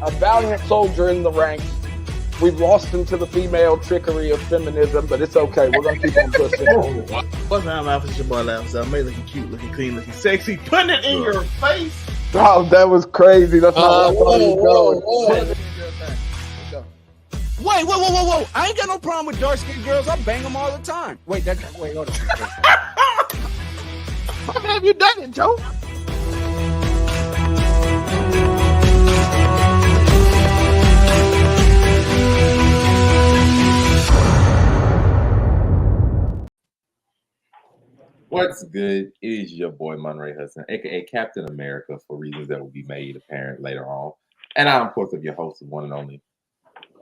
a valiant soldier in the ranks. We've lost him to the female trickery of feminism, but it's okay. We're gonna keep on pushing. What's up, Alpha? It's your boy, Alpha. Amazing, looking cute, looking clean, looking sexy. Putting it in your face. Oh, that was crazy. That's not what I thought he was going. Whoa. I ain't got no problem with dark-skinned girls. I bang them all the time. Wait, hold on. How have you done it, Joe? What's good? It is your boy Monray Hudson, aka Captain America, for reasons that will be made apparent later on. And I'm, of course, your host of one and only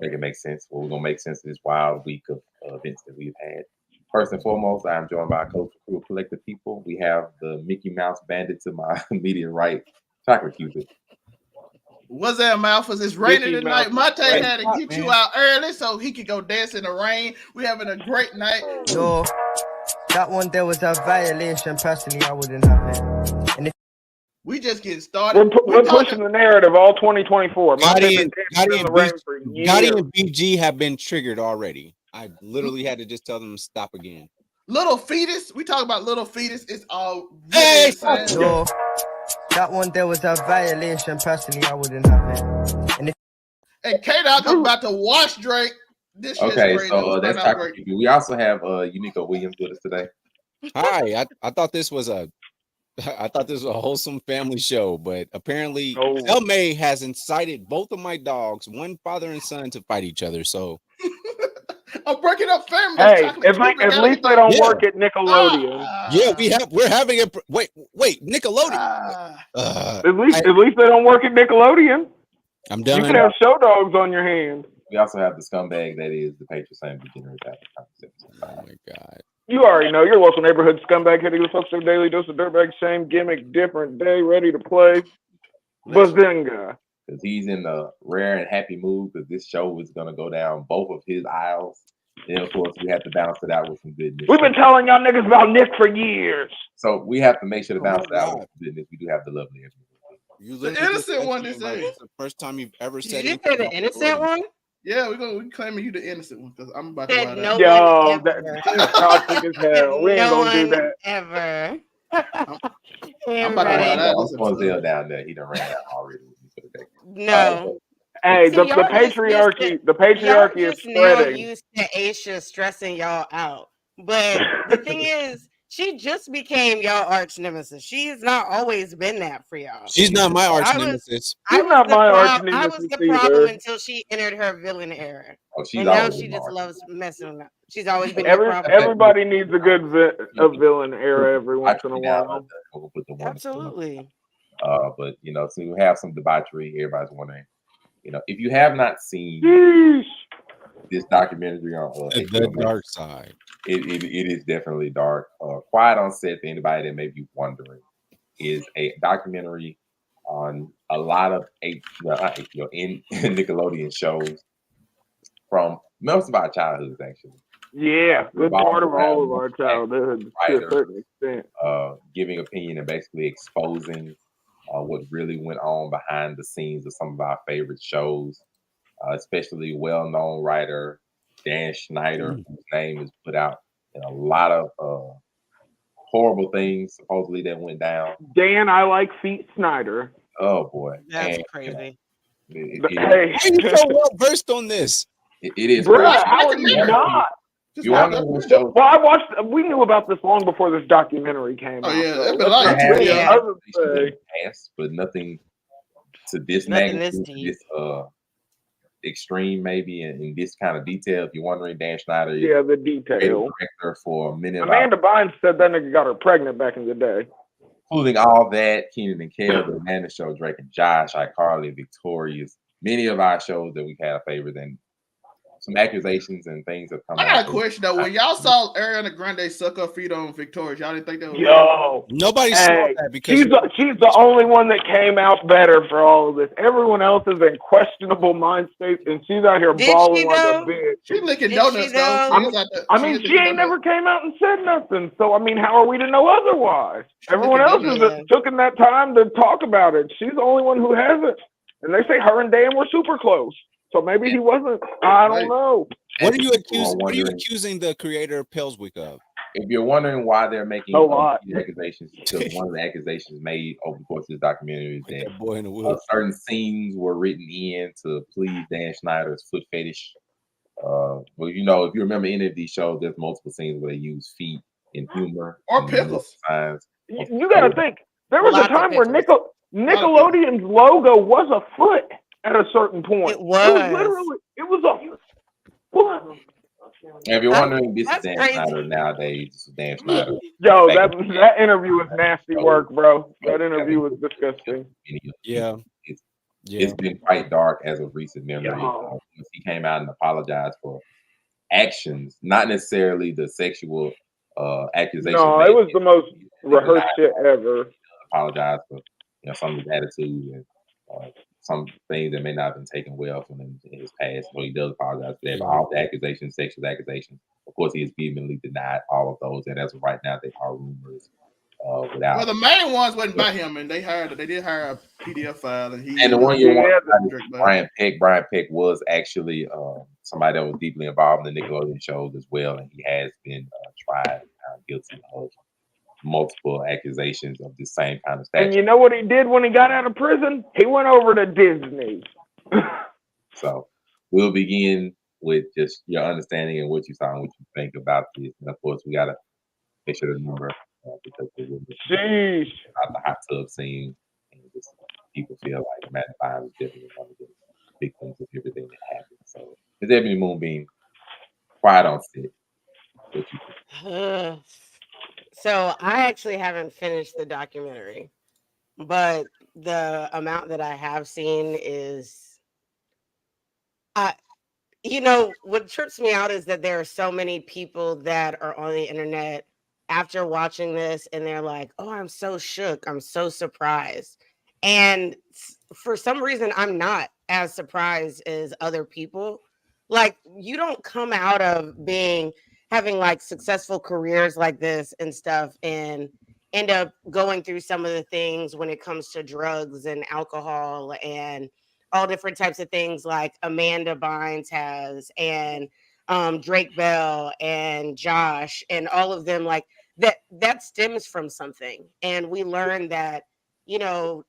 Make It Make Sense. Well, we're gonna make sense of this wild week of events that we've had. First and foremost, I'm joined by a coach crew of collective people. We have the Mickey Mouse bandit to my immediate right, Chocolate Cupid. What's that, Malphus? It's raining tonight. Mate had to get you out early so he could go dance in the rain. We're having a great night. Yo, that one there was a violation. Personally, I wouldn't have it. And if we just getting started. We're pushing the narrative all 2024. Gotti and BG have been triggered already. I literally had to just tell them to stop again. Little fetus. We talk about little fetus. It's all. Hey, yo, that one there was a violation. Personally, I wouldn't have it. And K-Dog is about to wash Drake. This okay, so that's Chocolate Cupid. We also have Unico Williams with us today. Hi, I thought this was a wholesome family show, but apparently El May has incited both of my dogs, one father and son, to fight each other. So I'm breaking up families. Hey, at least they don't work at Nickelodeon. We're having a wait, Nickelodeon. At least they don't work at Nickelodeon. I'm done. You can have show dogs on your hands. We also have the scumbag that is the patron saint of degenerate conversation. Oh my god. You already know your local neighborhood scumbag hitting the folks their daily dose of dirtbag shame, gimmick, different day, ready to play. Bazinga. Because he's in a rare and happy mood because this show is going to go down both of his aisles. And of course, we have to balance it out with some goodness. We've been telling y'all niggas about Nick for years. So we have to make sure to balance it out with some goodness. We do have the lovely the innocent one this day. It's the first time you've ever said Did you say the innocent one? Yeah, we're claiming you the innocent one because I'm about to lie no down. That's toxic as hell. We ain't gonna do that. Ever. I'm about to lie down. Sponzell down there. He done ran out already. No. Hey, the patriarchy is spreading. Now used to Aisha stressing y'all out. But the thing is, she just became y'all arch nemesis. She's not always been that for y'all. She's not my arch nemesis. She's not my arch nemesis. I was the problem until she entered her villain era. And now she just loves messing with. She's always been everybody needs a good villain era every once in a while. Absolutely. But so you have some debauchery. Everybody's wondering, if you have not seen this documentary on the dark side, it is definitely dark. Quiet on Set, for anybody that may be wondering, is a documentary on a lot of Nickelodeon shows from most of our childhoods, actually. Yeah, good part of all of our childhood to a certain extent. Giving opinion and basically exposing what really went on behind the scenes of some of our favorite shows, especially well-known writer Dan Schneider, whose name is put out in a lot of horrible things supposedly that went down. Dan, I like feet Snyder. Oh boy, that's crazy. Hey, you're so well versed on this. It is. Bruh, how are you not? We knew about this long before this documentary came out. But nothing to this magnitude, this extreme, maybe in this kind of detail. If you're wondering, Dan Schneider, the detail director for a minute. Amanda Bynes said that nigga got her pregnant back in the day. Including all that, Keenan and Kel, the Amanda Show, Drake and Josh, iCarly, Victorious, many of our shows that we've had a favorite and some accusations and things have come out. I got a question though. When y'all saw Ariana Grande suck her feet on Victorious, y'all didn't think that was nobody saw that because she's the only one that came out better for all of this. Everyone else is in questionable mind states, and she's out here balling like a bitch. She's licking donuts though. She ain't never came out and said nothing. So how are we to know otherwise? Everyone else has taken that time to talk about it. She's the only one who hasn't. And they say her and Dan were super close. So maybe he wasn't. I don't know. What are you accusing the creator of Pelswick of? If you're wondering why they're making accusations, because one of the accusations made over the course of this documentary is that boy in the woods. certain scenes were written in to please Dan Schneider's foot fetish. Well, you know, if you remember any of these shows, there's multiple scenes where they use feet in humor or pickles. You got to think. There was a time where Nickelodeon's logo was a foot at a certain point. It was. It was literally. It was a foot. And if you're wondering, this is Dan Schneider nowadays. This is Dan Schneider. Yo, that interview was nasty work, bro. That interview was disgusting. Yeah. It's been quite dark as of recent memory. He came out and apologized for actions, not necessarily the sexual accusation. No, it was the most rehearsed shit ever. Apologize for some of his attitude and some things that may not have been taken well from him in his past. So he does apologize for that. But all the accusations, sexual accusations, of course, he has vehemently denied all of those. And as of right now, they are rumors. Well, the main ones wasn't by him, and they did hire a PDF file, and the one you want, Brian Peck. Brian Peck was actually somebody that was deeply involved in the Nickelodeon shows as well, and he has been tried guilty of multiple accusations of the same kind of stature. And you know what he did when he got out of prison? He went over to Disney. So we'll begin with just your understanding and what you saw and what you think about this. And of course, we gotta make sure to remember because Sheesh. About the hot tub scene, and just people feel like Matt Vine was definitely one of the victims of everything that happened. So, Ms. Ebony Moonbeam, quiet on set. So I actually haven't finished the documentary, but the amount that I have seen is, what trips me out is that there are so many people that are on the internet after watching this and they're like, oh, I'm so shook. I'm so surprised. And for some reason, I'm not as surprised as other people. Like, you don't come out of having like successful careers like this and stuff and end up going through some of the things when it comes to drugs and alcohol and all different types of things like Amanda Bynes has and Drake Bell and Josh and all of them, like that stems from something. And we learned that,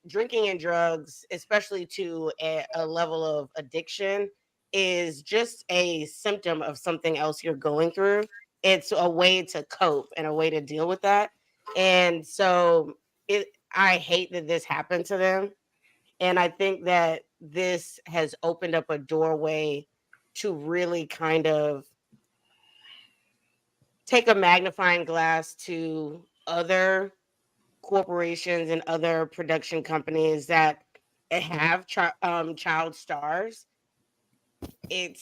drinking and drugs, especially to a level of addiction, is just a symptom of something else you're going through. It's a way to cope and a way to deal with that. And so I hate that this happened to them. And I think that this has opened up a doorway to really kind of take a magnifying glass to other corporations and other production companies that have child stars. It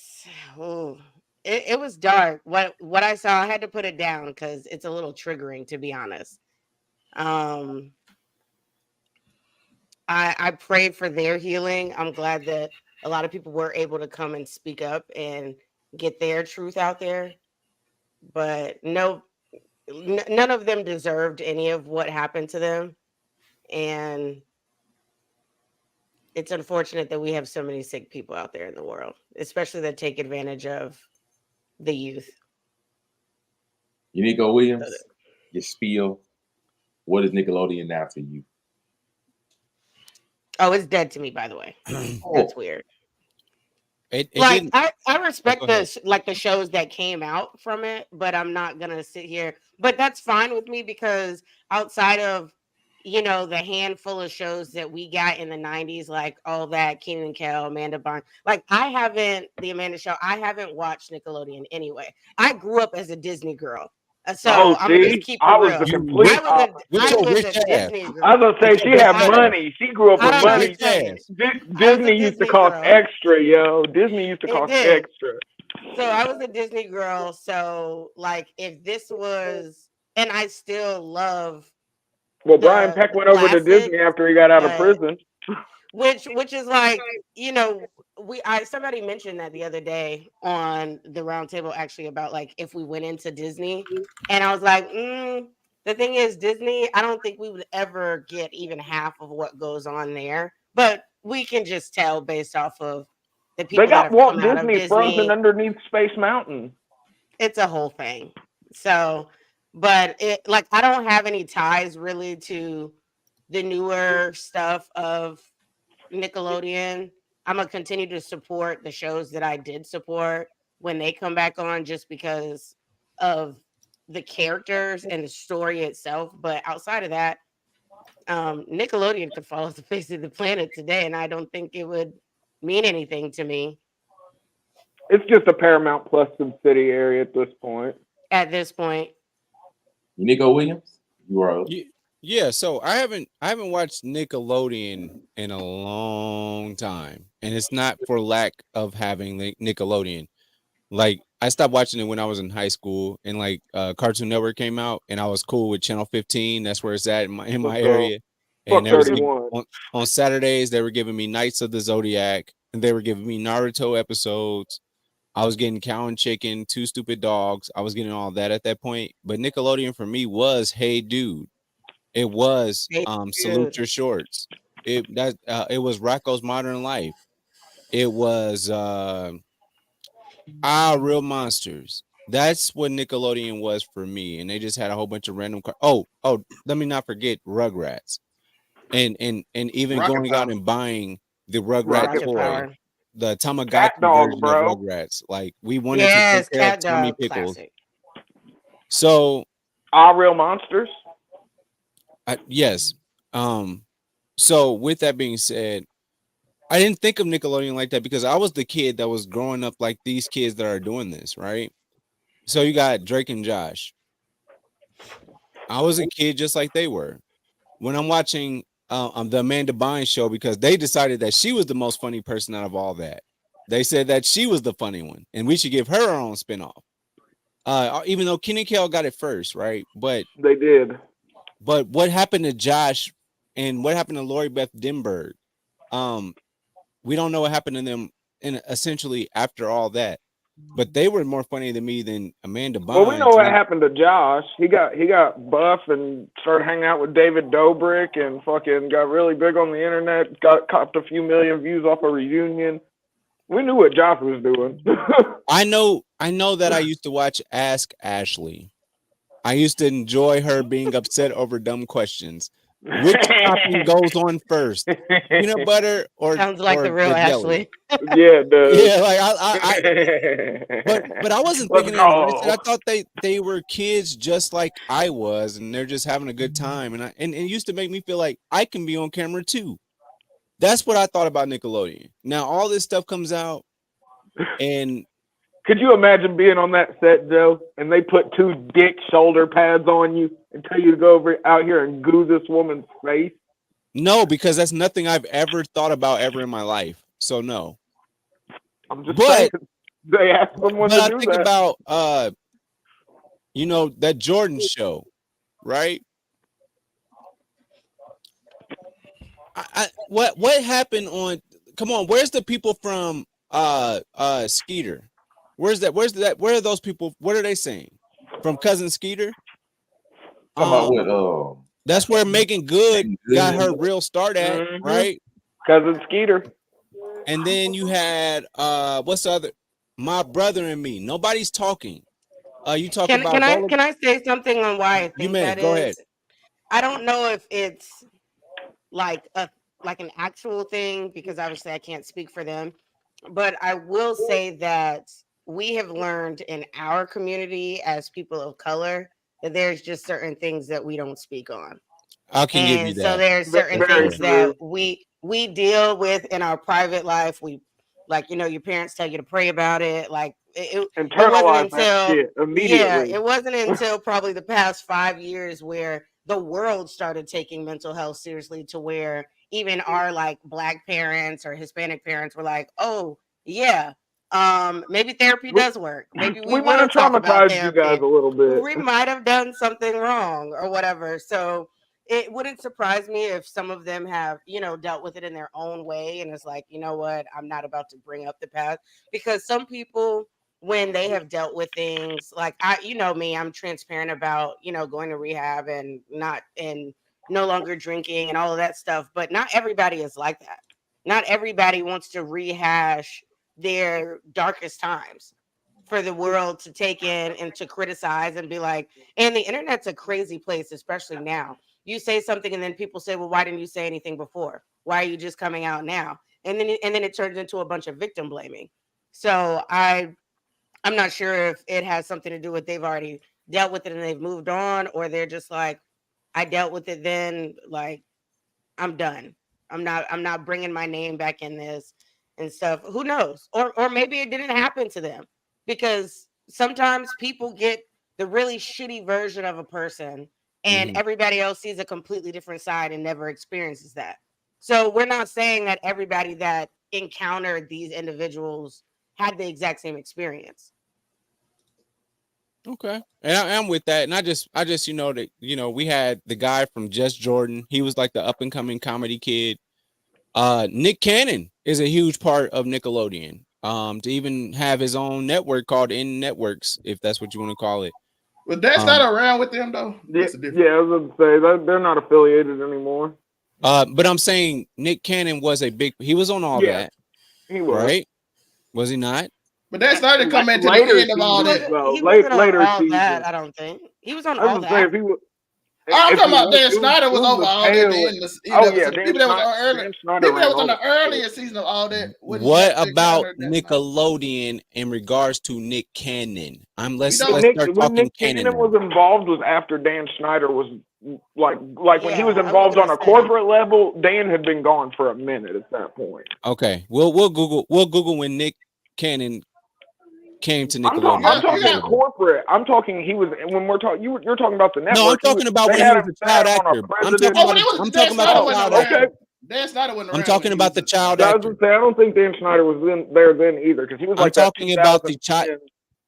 was dark. What I saw, I had to put it down because it's a little triggering, to be honest. I prayed for their healing. I'm glad that a lot of people were able to come and speak up and get their truth out there. But none of them deserved any of what happened to them. And it's unfortunate that we have so many sick people out there in the world, especially that take advantage of the youth. Unico Williams, your spiel. What is Nickelodeon now to you? Oh, it's dead to me, by the way. That's weird. I respect the shows that came out from it, but I'm not gonna sit here. But that's fine with me because outside of the handful of shows that we got in the 90s, like all that, Kenan and Kel, Amanda Bynes, like the Amanda Show, I haven't watched Nickelodeon anyway. I grew up as a Disney girl. So I'm gonna just keep it real. I was a Disney girl. I was gonna say she had money. She grew up with money. Disney used to cost extra, yo. Disney used to cost extra. So I was a Disney girl. So like, if this was, and I still love. Well, Brian Peck went over to Disney after he got out of prison. Which is like, somebody mentioned that the other day on the roundtable actually about like if we went into Disney, and I was like, the thing is Disney, I don't think we would ever get even half of what goes on there. But we can just tell based off of the They people that got have come Walt out of Disney frozen Disney. underneath Space Mountain. It's a whole thing. So, but it like I don't have any ties really to the newer stuff of Nickelodeon. I'm gonna continue to support the shows that I did support when they come back on, just because of the characters and the story itself. But outside of that, Nickelodeon could fall off the face of the planet today, and I don't think it would mean anything to me It's just a Paramount Plus subsidiary at this point. at this point. Nico Williams, you are. Yeah, so I haven't watched Nickelodeon in a long time, and it's not for lack of having Nickelodeon. Like I stopped watching it when I was in high school, and like Cartoon Network came out, and I was cool with Channel 15. That's where it's at in my area. And Fuck there was 31. on Saturdays they were giving me Knights of the Zodiac, and they were giving me Naruto episodes. I was getting Cow and Chicken, Two Stupid Dogs. I was getting all that at that point. But Nickelodeon for me was Hey Dude. It was Hey, Salute dude. Your Shorts. It was Rocco's Modern Life. It was Real Monsters. That's what Nickelodeon was for me, and they just had a whole bunch of random. Let me not forget Rugrats, and even Rocket going out Power. and buying the Rugrat Rocket toy, Power. the Cat Tamagotchi dog, version bro. of Rugrats. Like we wanted to Yes, take care of Cat Tommy Dog Pickles. classic. So Real Monsters. yes. So with that being said, I didn't think of Nickelodeon like that because I was the kid that was growing up like these kids that are doing this, right? So you got Drake and Josh. I was a kid just like they were. When I'm watching the Amanda Bynes show, because they decided that she was the most funny person out of all that. They said that she was the funny one, and we should give her our own spinoff. Even though Kenny Kell got it first, right? But They did. what happened to Josh and what happened to Lori Beth Denberg? We don't know what happened to them in essentially after all that. But they were more funny than me than Amanda Bynes. Well, we know what happened to Josh. He got buff and started hanging out with David Dobrik and fucking got really big on the internet. Copped a few million views off a reunion. We knew what Josh was doing. I know that I used to watch Ask Ashley. I used to enjoy her being upset over dumb questions. Which topping goes on first, peanut butter or Sounds like or the real jelly? Ashley. Yeah, it does. Yeah, like but I wasn't Let's thinking that mindset. I go. thought they were kids just like I was, and they're just having a good time. And it used to make me feel like I can be on camera too. That's what I thought about Nickelodeon. Now all this stuff comes out, and Could you imagine being on that set, Joe, and they put 2 dick shoulder pads on you and tell you to go out here and goo this woman's face? no, because that's nothing I've ever thought about ever in my life. So no. I'm just saying. They asked someone to I do think that. about that Jordan show, right? What happened on? Come on, where's the people from Skeeter? Where are those people? What are they saying? From Cousin Skeeter? That's where Megan Good got her real start at, right? Cousin Skeeter. And then you had what's the other? My Brother and Me. Nobody's talking. You talk about can I say something on why I think you may that go is? ahead. I don't know if it's like an actual thing, because obviously I can't speak for them, but I will say that we have learned in our community as people of color that there's just certain things that we don't speak on. I can give you And that. so there's certain things that we deal with in our private life. We, like, your parents tell you to pray about it. Like it wasn't until immediately. it wasn't until probably the past 5 years where the world started taking mental health seriously, to where even our like Black parents or Hispanic parents were like, oh yeah, maybe therapy does work. Maybe we might will have talk about traumatized you guys therapy. a little bit. We might have done something wrong or whatever. So it wouldn't surprise me if some of them have, dealt with it in their own way, and it's like, you know what, I'm not about to bring up the past, because some people, when they have dealt with things like me, I'm transparent about, going to rehab and no longer drinking and all of that stuff, but not everybody is like that. Not everybody wants to rehash their darkest times for the world to take in and to criticize and be like, and the internet's a crazy place, especially now. You say something and then people say, well, why didn't you say anything before? Why are you just coming out now? And then it turns into a bunch of victim blaming. So I'm not sure if it has something to do with they've already dealt with it and they've moved on, or they're just like, I dealt with it then, like I'm done. I'm not bringing my name back in this and stuff. Who knows? Or maybe it didn't happen to them, because sometimes people get the really shitty version of a person and everybody else sees a completely different side and never experiences that. So we're not saying that everybody that encountered these individuals had the exact same experience. Okay, and I'm with that. And I just we had the guy from Just Jordan. He was like the up and coming comedy kid. Nick Cannon is a huge part of Nickelodeon. To even have his own network called In Networks, if that's what you want to call it. But that's not around with them though. Yeah, I was going to say that they're not affiliated anymore. But I'm saying Nick Cannon was he was on all that. He was. Right? Was he not? But that started coming to the end of all that. He wasn't on all that, I don't think. He was on all that. I'm talking about Dan Snyder was over all that. People that was on the earlier season of all that. What about Nickelodeon in regards to Nick Cannon? Let's start talking when Nick Cannon was involved was after Dan Snyder was like when he was involved on a corporate level. Dan had been gone for a minute at that point. Okay, we'll Google when Nick Cannon came to Nickelodeon. I'm talking corporate. I'm talking he was when we're talking. You're talking about the network. No, I'm talking about when he was a child actor. I'm talking about the child actor. Dan Snyder wasn't around. I'm talking about the child actor. I don't think Dan Snyder was there then either, because he was like talking about the child.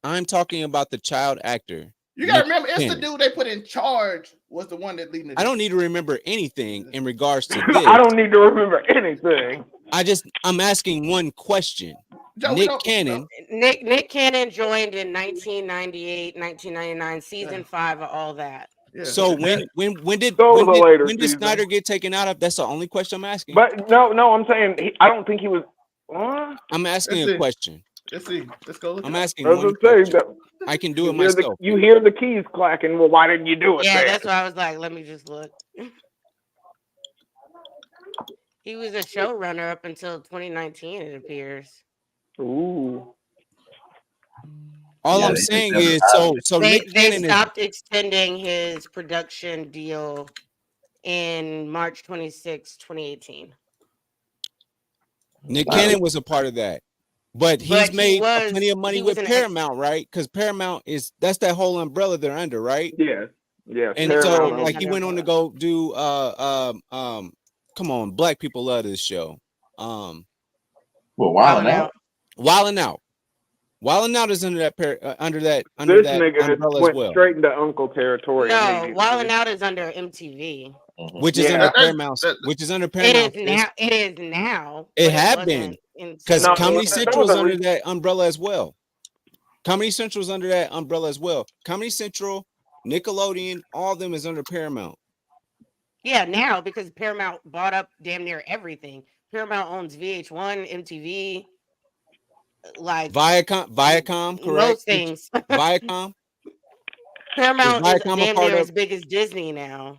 I'm talking about the child actor. You gotta remember, it's the dude they put in charge was the one that leading the. I don't need to remember anything in regards to this. I don't need to remember anything. I'm asking one question. Nick Cannon joined in 1998, 1999, season 5 of all that. Yeah. So when did Snyder get taken out of? That's the only question I'm asking. But no, I'm saying I don't think he was. I'm asking a question. Let's see. Let's go look. I'm asking one question. I can do it myself. You hear the keys clacking. Well, why didn't you do it? Yeah, there? That's why I was like, let me just look. He was a showrunner up until 2019, it appears. Ooh. All I'm saying is, so Nick Cannon stopped extending his production deal in March 26, 2018. Nick Cannon was a part of that, but he's made plenty of money with Paramount, right? Because Paramount that's that whole umbrella they're under, right? Yeah. And Paramount, so, like, he went on to go do come on, black people love this show. Wildin' Out. Wildin' Out is under that this nigga went straight into Uncle territory. No, Wildin' Out is under MTV, which is under Paramount. Which is under Paramount. It is now. It had been, because Comedy Central is under that umbrella as well. Comedy Central is under that umbrella as well. Comedy Central, Nickelodeon, all of them is under Paramount. Yeah, now, because Paramount bought up damn near everything. Paramount owns VH1, MTV, like Viacom, correct? Most things. Viacom. Paramount is damn near as big as Disney now.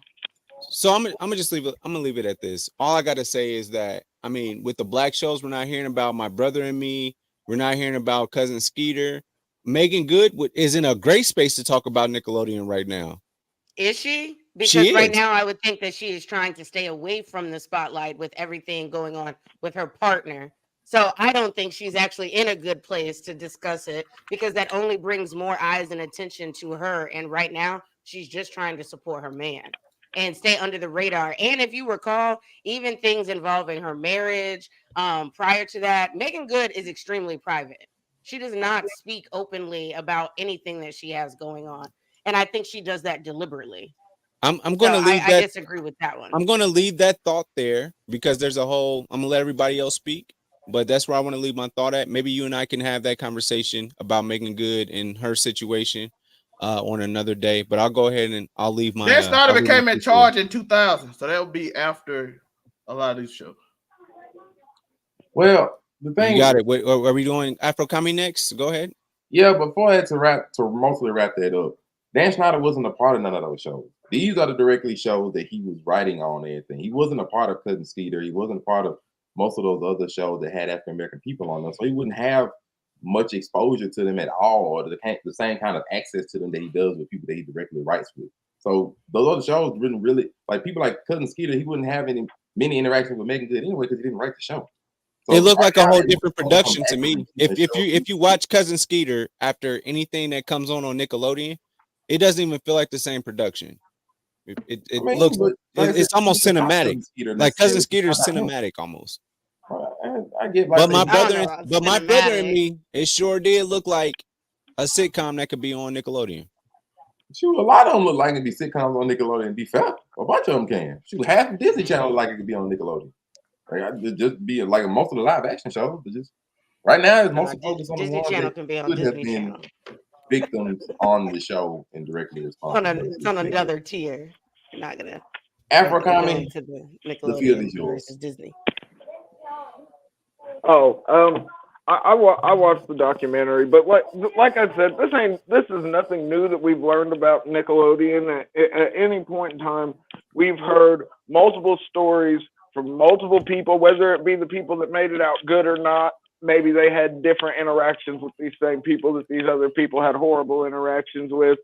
So I'm gonna just leave it. I'm gonna leave it at this. All I gotta say is that, I mean, with the black shows, we're not hearing about My Brother and Me. We're not hearing about Cousin Skeeter. Megan Good is in a great space to talk about Nickelodeon right now. Is she? Because right now I would think that she is trying to stay away from the spotlight with everything going on with her partner. So I don't think she's actually in a good place to discuss it, because that only brings more eyes and attention to her. And right now she's just trying to support her man and stay under the radar. And if you recall, even things involving her marriage, prior to that, Megan Good is extremely private. She does not speak openly about anything that she has going on. And I think she does that deliberately. I'm going to leave that. I disagree with that one. I'm going to leave that thought there, because there's a whole, I'm going to let everybody else speak, but that's where I want to leave my thought at. Maybe you and I can have that conversation about Megan Good and her situation on another day, but I'll go ahead and I'll leave my. Dan Snyder became in charge in 2000, so that'll be after a lot of these shows. Well, the thing You got it. Wait, are we doing Afro Comedy next? Go ahead. Yeah, before I had to mostly wrap that up, Dan Schneider wasn't a part of none of those shows. These are the directly shows that he was writing on and everything. He wasn't a part of Cousin Skeeter. He wasn't a part of most of those other shows that had African American people on them. So he wouldn't have much exposure to them at all, or the same kind of access to them that he does with people that he directly writes with. So those other shows didn't really like people like Cousin Skeeter. He wouldn't have many interactions with Megan Good anyway because he didn't write the show. So it looked like a whole different production to me. If you watch Cousin Skeeter after anything that comes on Nickelodeon, it doesn't even feel like the same production. It's almost cinematic. Like Cousin Skeeter is cinematic almost. I get, but my brother and me, it sure did look like a sitcom that could be on Nickelodeon. Shoot, a lot of them look like it could be sitcoms on Nickelodeon. And be fair, a bunch of them can. Shoot, half of Disney Channel look like it could be on Nickelodeon. Like I just be like most of the live action shows, but just right now it's mostly focused on Disney Channel can be on Disney Channel. Victims on the show and directly responsible. It's on another tier. You're not gonna Afro Comedy to the Nickelodeon versus Disney. I watched the documentary, but like I said, this is nothing new that we've learned about Nickelodeon. At any point in time, we've heard multiple stories from multiple people, whether it be the people that made it out good or not. Maybe they had different interactions with these same people that these other people had horrible interactions with.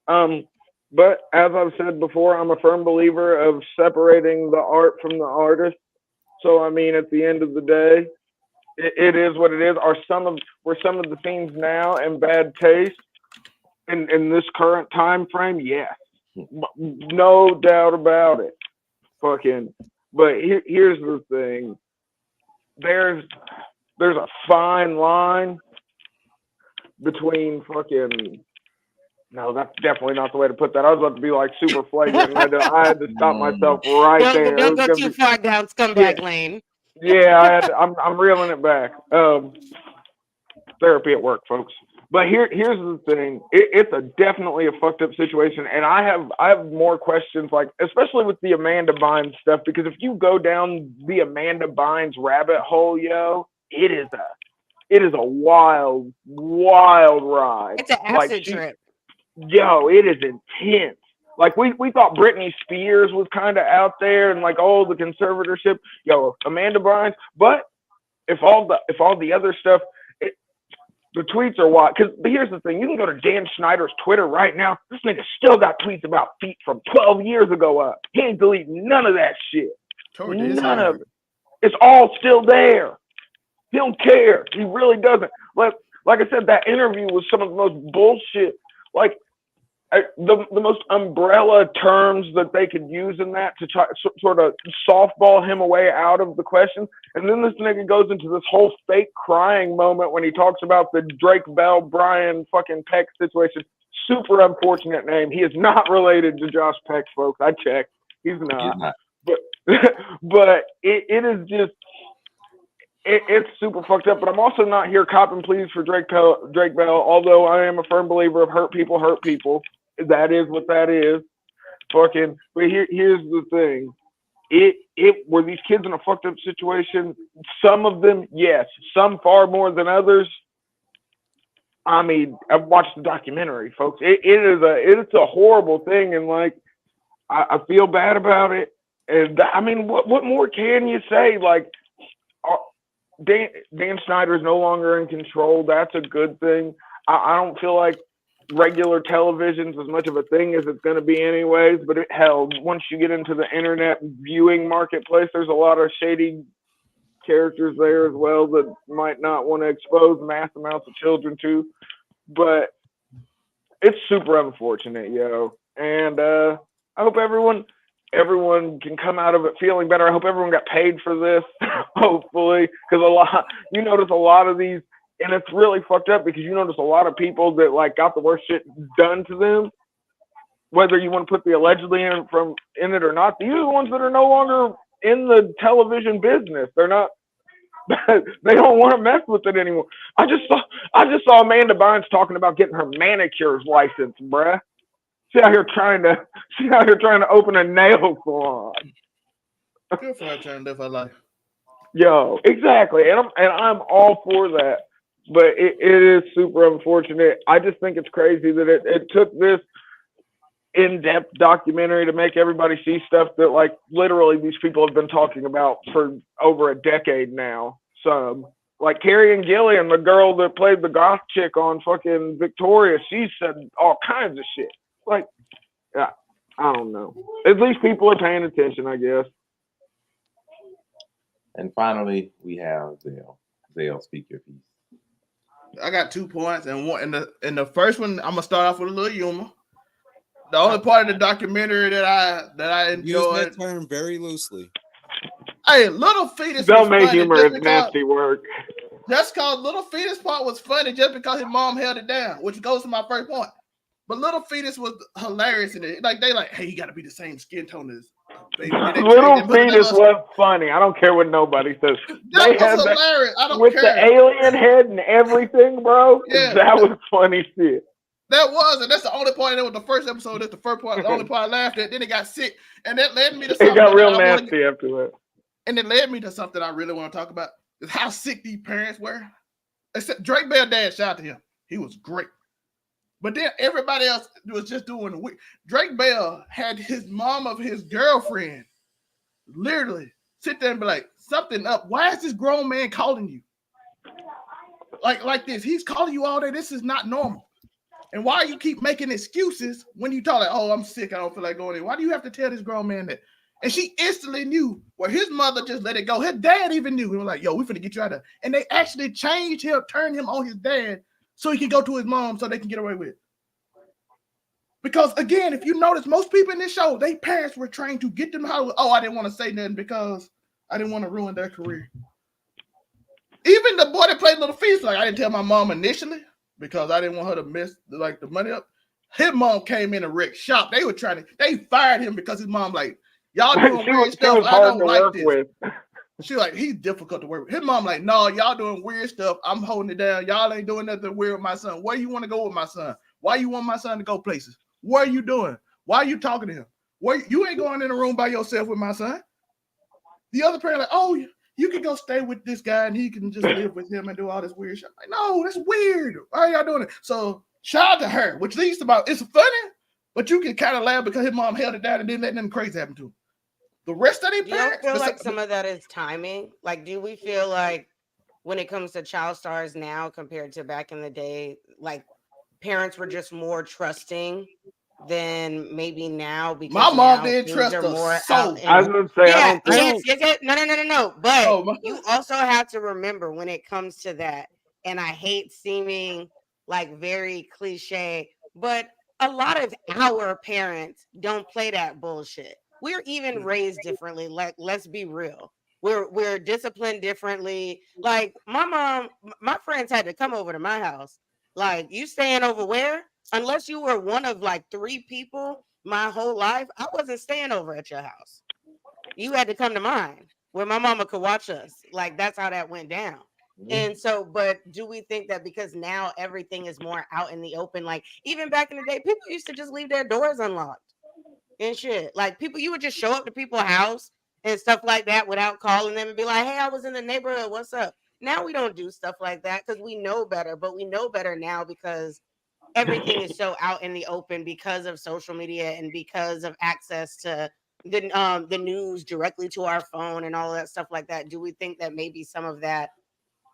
But as I've said before, I'm a firm believer of separating the art from the artist. So I mean, at the end of the day, it is what it is. Were some of the scenes now in bad taste in this current time frame? Yes, no doubt about it. But here's the thing: there's a fine line between fucking. No, that's definitely not the way to put that. I was about to be like super flagrant. And I had to stop myself right there. Don't go too far down scumbag lane. Yeah, I'm reeling it back. Therapy at work, folks. But here's the thing. It's definitely a fucked up situation, and I have more questions, like especially with the Amanda Bynes stuff, because if you go down the Amanda Bynes rabbit hole, yo, it is a wild ride. It's an acid trip. Yo, it is intense. Like we thought Britney Spears was kind of out there and like, oh, the conservatorship, yo, Amanda Bynes. But if all the other stuff, the tweets are wild. Because here's the thing: you can go to Dan Schneider's Twitter right now. This nigga still got tweets about feet from 12 years ago up. He ain't deleting none of that shit. None of it. It's all still there. He don't care. He really doesn't. Like I said, that interview was some of the most bullshit. Like the most umbrella terms that they could use in that to try sort of softball him away out of the question. And then this nigga goes into this whole fake crying moment when he talks about the Drake Bell, Brian fucking Peck situation. Super unfortunate name. He is not related to Josh Peck, folks. I checked. He's not. But it is just, it's super fucked up. But I'm also not here copping pleas for Drake Bell, although I am a firm believer of hurt people hurt people. That is what that is. But here's the thing. Were these kids in a fucked up situation? Some of them, yes. Some far more than others. I mean, I've watched the documentary, folks. It's a horrible thing, and like I feel bad about it. And I mean, what more can you say? Like, Dan Schneider is no longer in control. That's a good thing. I don't feel like regular television's as much of a thing as it's going to be anyways, but hell, once you get into the internet viewing marketplace, there's a lot of shady characters there as well that might not want to expose mass amounts of children to. But it's super unfortunate, yo. And I hope everyone can come out of it feeling better. I hope everyone got paid for this, hopefully, because you notice a lot of these. And it's really fucked up because you notice a lot of people that like got the worst shit done to them, whether you want to put the allegedly in it or not. These are the ones that are no longer in the television business. They're not. They don't want to mess with it anymore. I just saw Amanda Bynes talking about getting her manicures license, bruh. She out here trying to open a nail salon. Good for her trying to live her life. Yo, exactly, and I'm all for that. But it is super unfortunate. I just think it's crazy that it took this in-depth documentary to make everybody see stuff that like literally these people have been talking about for over a decade now. So like Carrie and Gillian, the girl that played the goth chick on fucking Victoria, she said all kinds of shit. Like, yeah, I don't know. At least people are paying attention, I guess. And finally, we have Zell. Zell, speak your piece. I got 2 points, and one in the first one, I'm gonna start off with a little humor. The only part of the documentary that I enjoyed. Use that term very loosely. Hey, Little Fetus Don't was make funny humor just is because nasty work. that's called Little Fetus part was funny just because his mom held it down, which goes to my first point. But Little Fetus was hilarious in it. Like they like, hey, you got to be the same skin tone as baby. Little Fetus was funny. I don't care what nobody says. That was hilarious. I don't with care. The alien head and everything, bro. Yeah, that was funny shit. That was, and that's the only part. That was the first episode. That's the first part. The only part I laughed at. Then it got sick, and that led me to something. It got real nasty after that. And it led me to something I really want to talk about. Is how sick these parents were. Except Drake Bell dad, shout out to him. He was great. But then everybody else was just doing weird. Drake Bell had his mom of his girlfriend literally sit there and be like, something up. Why is this grown man calling you? Like this. He's calling you all day. This is not normal. And why you keep making excuses when you talk like, oh, I'm sick, I don't feel like going in. Why do you have to tell this grown man that? And she instantly knew where his mother just let it go. His dad even knew. He was like, yo, we finna get you out of there. And they actually changed him, turned him on his dad so he can go to his mom so they can get away with it. Because again, if you notice, most people in this show, their parents were trained to get them out. Oh, I didn't want to say nothing because I didn't want to ruin their career. Even the boy that played Little Feast, like I didn't tell my mom initially because I didn't want her to mess like the money up. His mom came in and wrecked shop. They fired him because his mom like, y'all doing weird stuff. I don't like this. With. She like, he's difficult to work with. His mom like, no, y'all doing weird stuff. I'm holding it down. Y'all ain't doing nothing weird with my son. Where you want to go with my son? Why you want my son to go places? What are you doing? Why are you talking to him? You ain't going in a room by yourself with my son. The other parent like, oh, you can go stay with this guy and he can just live with him and do all this weird shit. Like, no, that's weird. Why are y'all doing it? So shout out to her, which leads to about, it's funny, but you can kind of laugh because his mom held it down and didn't let nothing crazy happen to him. The rest of these parents. Do you feel like some of that is timing? Like, do we feel like when it comes to child stars now compared to back in the day, like parents were just more trusting than maybe now? Because my mom didn't trust us more so. I was going to say, yes. No. But you also have to remember when it comes to that, and I hate seeming like very cliche, but a lot of our parents don't play that bullshit. We're even raised differently. Like, let's be real. We're disciplined differently. Like my friends had to come over to my house. Like, you staying over where? Unless you were one of like 3 people my whole life, I wasn't staying over at your house. You had to come to mine where my mama could watch us. Like, that's how that went down. And so, but do we think that because now everything is more out in the open, like even back in the day, people used to just leave their doors unlocked and shit. Like you would just show up to people's house and stuff like that without calling them and be like, hey, I was in the neighborhood, what's up? Now we don't do stuff like that because we know better, but we know better now because everything is so out in the open because of social media and because of access to the news directly to our phone and all that stuff like that. Do we think that maybe some of that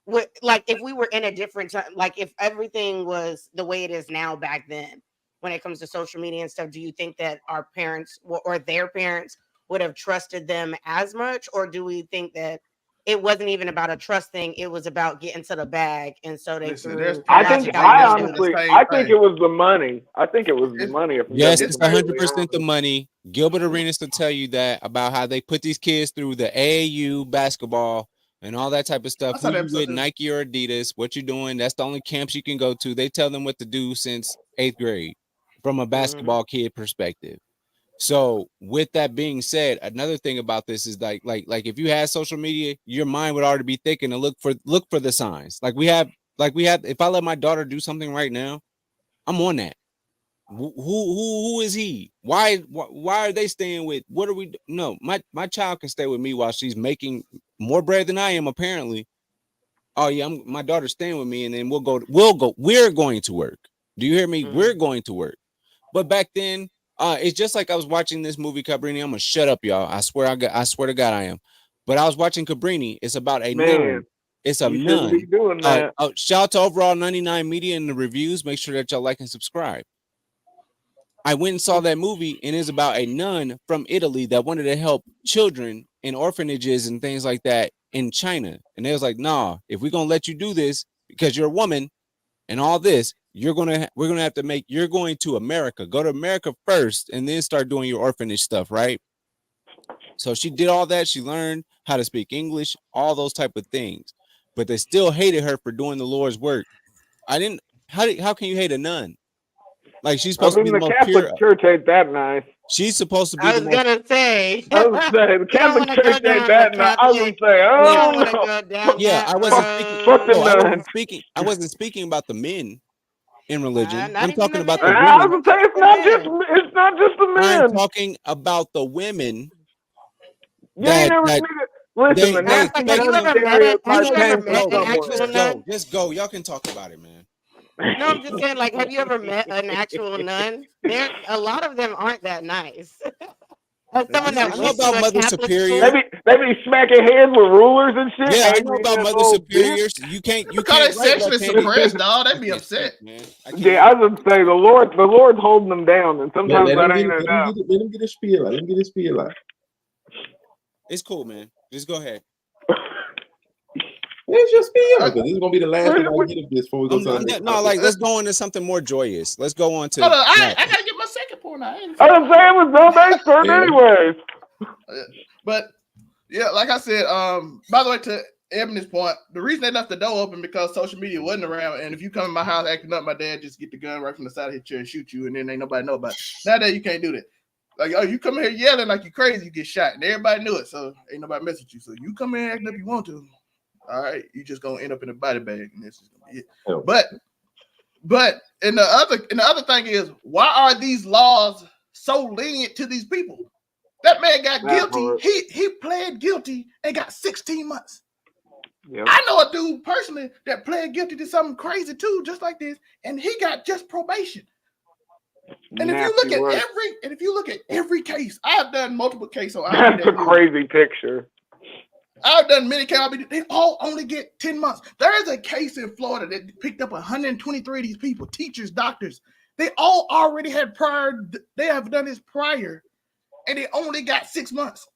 would, like, if we were in a different time, like if everything was the way it is now back then when it comes to social media and stuff, do you think that our parents or their parents would have trusted them as much? Or do we think that it wasn't even about a trust thing, it was about getting to the bag, and so they threw I think it was the money. I think it was the money. Yes, it's 100% the money. Gilbert Arenas will tell you that about how they put these kids through the AAU basketball and all that type of stuff. Who you with, Nike or Adidas, what you're doing, that's the only camps you can go to. They tell them what to do since 8th grade from a basketball kid perspective. So with that being said, another thing about this is like if you had social media, your mind would already be thinking to look for the signs. Like we have, if I let my daughter do something right now, I'm on that. Who is he? Why are they staying with? What are we? No, my child can stay with me while she's making more bread than I am, apparently. Oh yeah, my daughter's staying with me, and then we're going to work. Do you hear me? We're going to work. But back then, it's just like I was watching this movie Cabrini. I'm gonna shut up, y'all. I swear to God I am. But I was watching Cabrini. It's about a nun. Man, It's a you shouldn't be nun. doing that. Shout out to Overall 99 Media and the reviews. Make sure that y'all like and subscribe. I went and saw that movie, and it's about a nun from Italy that wanted to help children in orphanages and things like that in China. And they was like, nah, if we're gonna let you do this because you're a woman and all this, we're gonna have to you're going to America. Go to America first and then start doing your orphanage stuff, right? So she did all that. She learned how to speak English, all those type of things. But they still hated her for doing the Lord's work. How can you hate a nun? Like, she's I supposed to be mean, the the most Catholic pure. Church ain't that nice. She's supposed to be I the was most. gonna say. I was saying, the You don't Catholic want to go Church ain't down the that nice. I was gonna Catholic. say, You don't oh want to no, go down Yeah, that I wasn't speaking. fuck the No, I wasn't nun. speaking. I wasn't speaking about the men in religion. Not I'm even the talking about men. the I women. was gonna say, it's not just the I'm men. talking about the women You ain't that never that seen it. Listen, the they Matter of fact, nasty have expect you nun them. ever met a have I you stereotype ever know, came from met go, an man. actual somewhere. nun? Just go. Y'all can talk about it, man. No, I'm just saying, like, have you ever met an actual nun? There, a lot of them aren't that nice. As someone Yeah, that I know went to about a Mother Catholic Superior. school, They be smacking heads with rulers and shit, Yeah, I know angry about as Mother old bitch. Superiors. You can't Because they write sexually left-handed. suppressed, dog. I They be can't upset. speak, man. I can't. Yeah, I was gonna say the Lord's holding them down, and sometimes that ain't enough. let him get his spiel out. Let him get his spiel out. It's cool, man. Just go ahead. Where's your spiel? Because this is gonna be the last time I get of this before we go to the I'm next no, topic. like, let's go on to something more joyous. Let's go on to Hold on, I that. gotta get my second point out. I was saying it was Zombies turn Yeah. anyways. But yeah, like I said, by the way, to Ebony's point, the reason they left the door open because social media wasn't around, and if you come in my house acting up, my dad just get the gun right from the side of his chair and shoot you, and then ain't nobody know about it. Nowadays you can't do that. Like, oh, you come in here yelling like you crazy, you get shot, and everybody knew it, so ain't nobody mess with you. So you come in acting up you want to, all right, you just gonna end up in a body bag, and this is gonna be it. Oh. But and the other thing is, why are these laws so lenient to these people? That man got guilty. He pled guilty and got 16 months. Yep. I know a dude personally that pled guilty to something crazy too, just like this, and he got just probation. And if you look at every case, I have done multiple cases on that's a crazy picture. I've done many cases. They all only get 10 months. There is a case in Florida that picked up 123 of these people, teachers, doctors. They all already had they have done this prior, and they only got 6 months.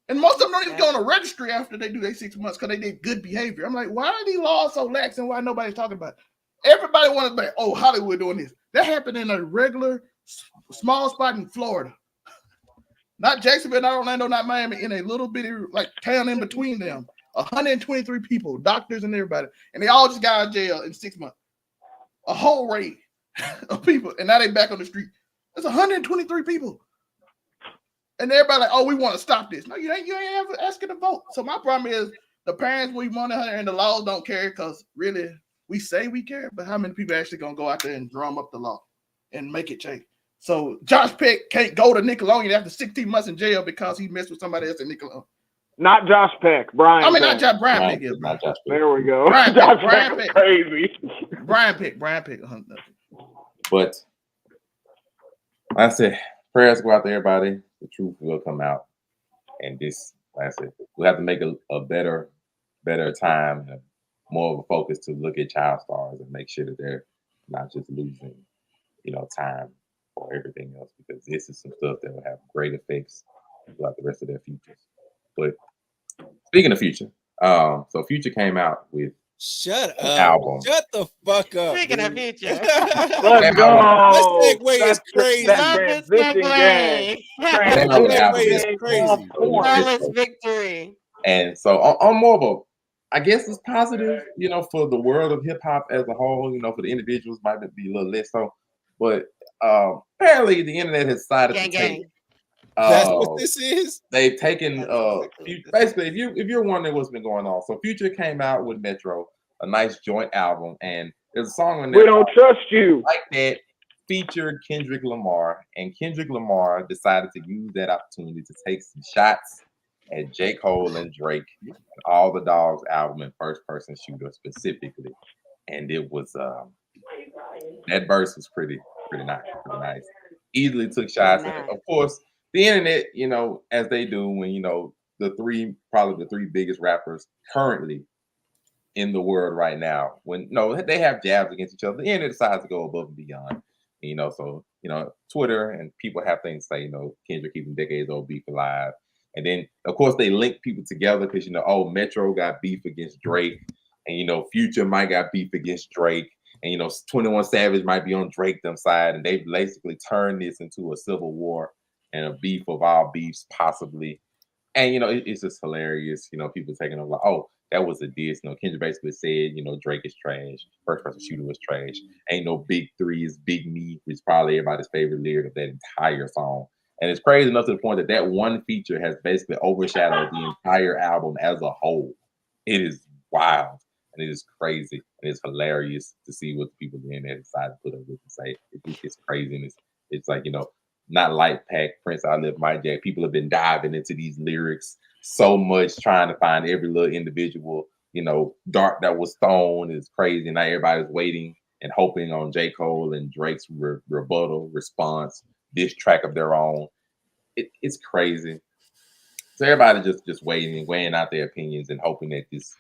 And most of them don't even go on a registry after they do their 6 months because they did good behavior. I'm like, why are these laws so lax and why nobody's talking about it? Everybody wants to be, oh, Hollywood doing this. That happened in a regular small spot in Florida. Not Jacksonville, not Orlando, not Miami, in a little bitty like town in between them. 123 people, doctors and everybody. And they all just got out of jail in 6 months. A whole raid of people. And now they back on the street. That's 123 people. And everybody like, oh, we want to stop this. No, you ain't ever asking to vote. So my problem is the parents we want to and the laws don't care because really we say we care, but how many people actually gonna go out there and drum up the law and make it change? So Josh Peck can't go to Nickelodeon after 16 months in jail because he messed with somebody else at Nickelodeon. Not Josh Peck, Brian. I mean, Peck. not Brian Peck. Is Not Josh Peck. There we go. Brian Josh Peck. Peck crazy. Brian Peck. But like I said, prayers go out to everybody. The truth will come out. And this, like I said, we'll have to make a better time, and more of a focus to look at child stars and make sure that they're not just losing, time for everything else, because this is some stuff that will have great effects throughout the rest of their futures. But speaking of Future, so Future came out with Shut up. album. Shut the fuck up. Speaking of Future. Let's go. This segue is crazy. Love this segue. Segue is crazy. Flawless victory. And so on more of a, I guess it's positive, for the world of hip hop as a whole, for the individuals might be a little less so. But apparently the internet has decided to take. That's what this is. They've taken basically, if you're wondering what's been going on, so Future came out with Metro, a nice joint album, and there's a song on there. We don't trust you. Like that featured Kendrick Lamar, and Kendrick Lamar decided to use that opportunity to take some shots at J. Cole and Drake, and All the Dogs album and First Person Shooter specifically, and it was that verse was pretty nice. Easily took shots, and Nah. of course, the internet, as they do when probably the three biggest rappers currently in the world right now, when they have jabs against each other, the internet decides to go above and beyond. So Twitter and people have things to say. Kendrick keeping decades old beef alive, and then of course they link people together because Metro got beef against Drake, and Future might got beef against Drake, and 21 Savage might be on Drake them side, and they basically turned this into a civil war and a beef of all beefs possibly. And it's just hilarious. People taking over like, oh, that was a diss. Kendrick basically said, Drake is trash. First Person Shooter was trash. Ain't no big three, is big me, which is probably everybody's favorite lyric of that entire song. And it's crazy enough to the point that that one feature has basically overshadowed the entire album as a whole. It is wild and it is crazy and it's hilarious to see what the people in there decide to put up with and say. It's crazy and it's like not Light Pack, Prince, I Live My Jack. People have been diving into these lyrics so much, trying to find every little individual, dart that was thrown is crazy. Now everybody's waiting and hoping on J. Cole and Drake's rebuttal response, diss track of their own. It's crazy. So everybody just waiting and weighing out their opinions and hoping that this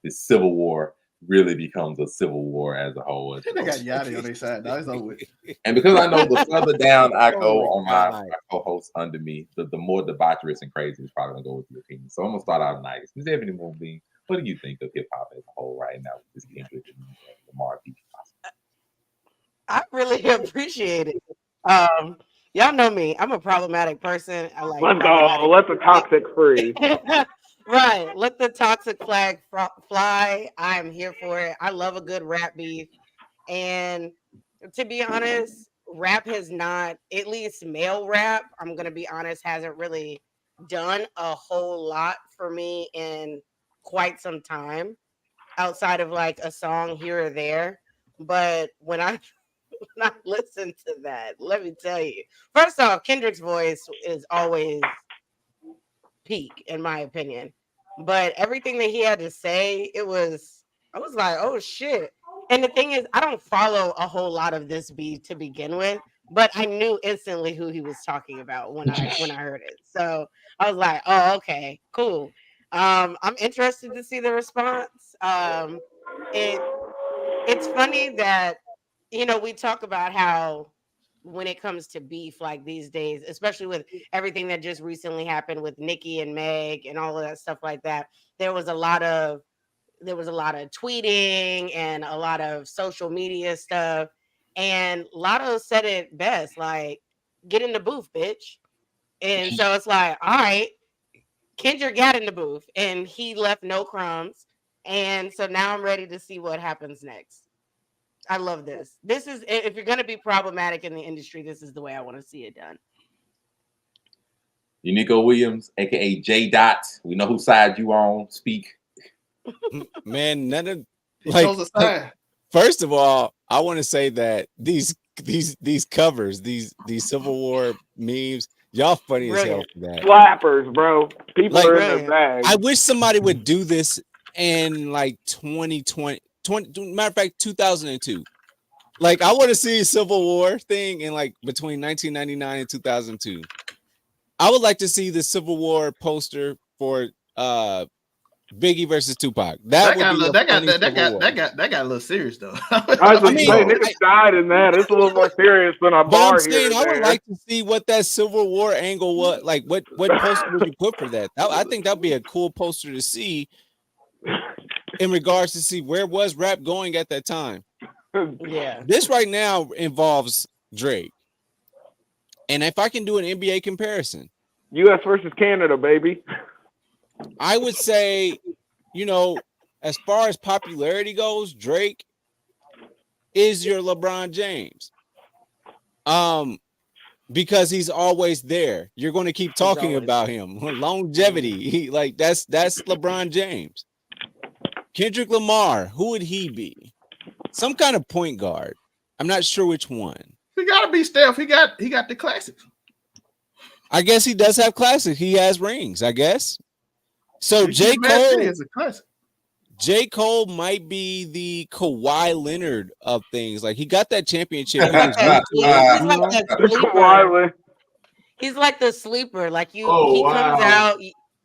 civil war really becomes a civil war as a whole. They got Yachty on their side. Now it's over with. And because I know the further down I go on my co-hosts under me, the more debaucherous and crazy is probably gonna go with your opinion. So I'm gonna start out nice. Ms. Ebony Moonbeam, what do you think of hip hop as a whole right now with this Kendrick and Lamar beef? I really appreciate it. Y'all know me. I'm a problematic person. I like Let's go. Let the toxic free. Right. Let the toxic flag fly. I am here for it. I love a good rap beef. And to be honest, rap has not, at least male rap, I'm going to be honest, hasn't really done a whole lot for me in quite some time outside of like a song here or there. But when I listen to that, let me tell you, first off, Kendrick's voice is always peak in my opinion, but everything that he had to say, I was like, oh shit. And the thing is, I don't follow a whole lot of this beat to begin with, but I knew instantly who he was talking about when I heard it. So I was like, oh, okay, cool. I'm interested to see the response. It's funny that we talk about how when it comes to beef, like these days, especially with everything that just recently happened with Nicki and Meg and all of that stuff like that, there was a lot of tweeting and a lot of social media stuff. And Lotto said it best, like, get in the booth, bitch. And so it's like, all right, Kendrick got in the booth and he left no crumbs. And so now I'm ready to see what happens next. I love this. This is, if you're going to be problematic in the industry, this is the way I want to see it done. Unico Williams, aka J Dot. We know whose side you on. Speak. Man, none of First of all, I want to say that these covers, these Civil War memes, y'all funny as hell for that. Flappers, bro. People are in their bag. I wish somebody would do this in like 2020. Matter of fact, 2002. Like, I want to see a Civil War thing in like between 1999 and 2002. I would like to see the Civil War poster for Biggie versus Tupac. That got a little serious though. Niggas died in that. It's a little more serious than a bar. I'm saying I would like to see what that Civil War angle was. Like, what poster would you put for that? I think that'd be a cool poster to see. In regards to see where was rap going at that time. Yeah. This right now involves Drake. And if I can do an NBA comparison. US versus Canada, baby. I would say, as far as popularity goes, Drake is your LeBron James. Because he's always there. You're going to keep talking about him. Longevity. That's LeBron James. Kendrick Lamar, who would he be? Some kind of point guard. I'm not sure which one. He gotta be Steph. He got the classics. I guess he does have classics. He has rings, I guess. So J. B.M.T Cole, is a classic. J. Cole might be the Kawhi Leonard of things. Like he got that championship. He was new to it. He's You like know? that The sleeper. Kawhi, He's like the sleeper. Like Oh, he comes wow. out,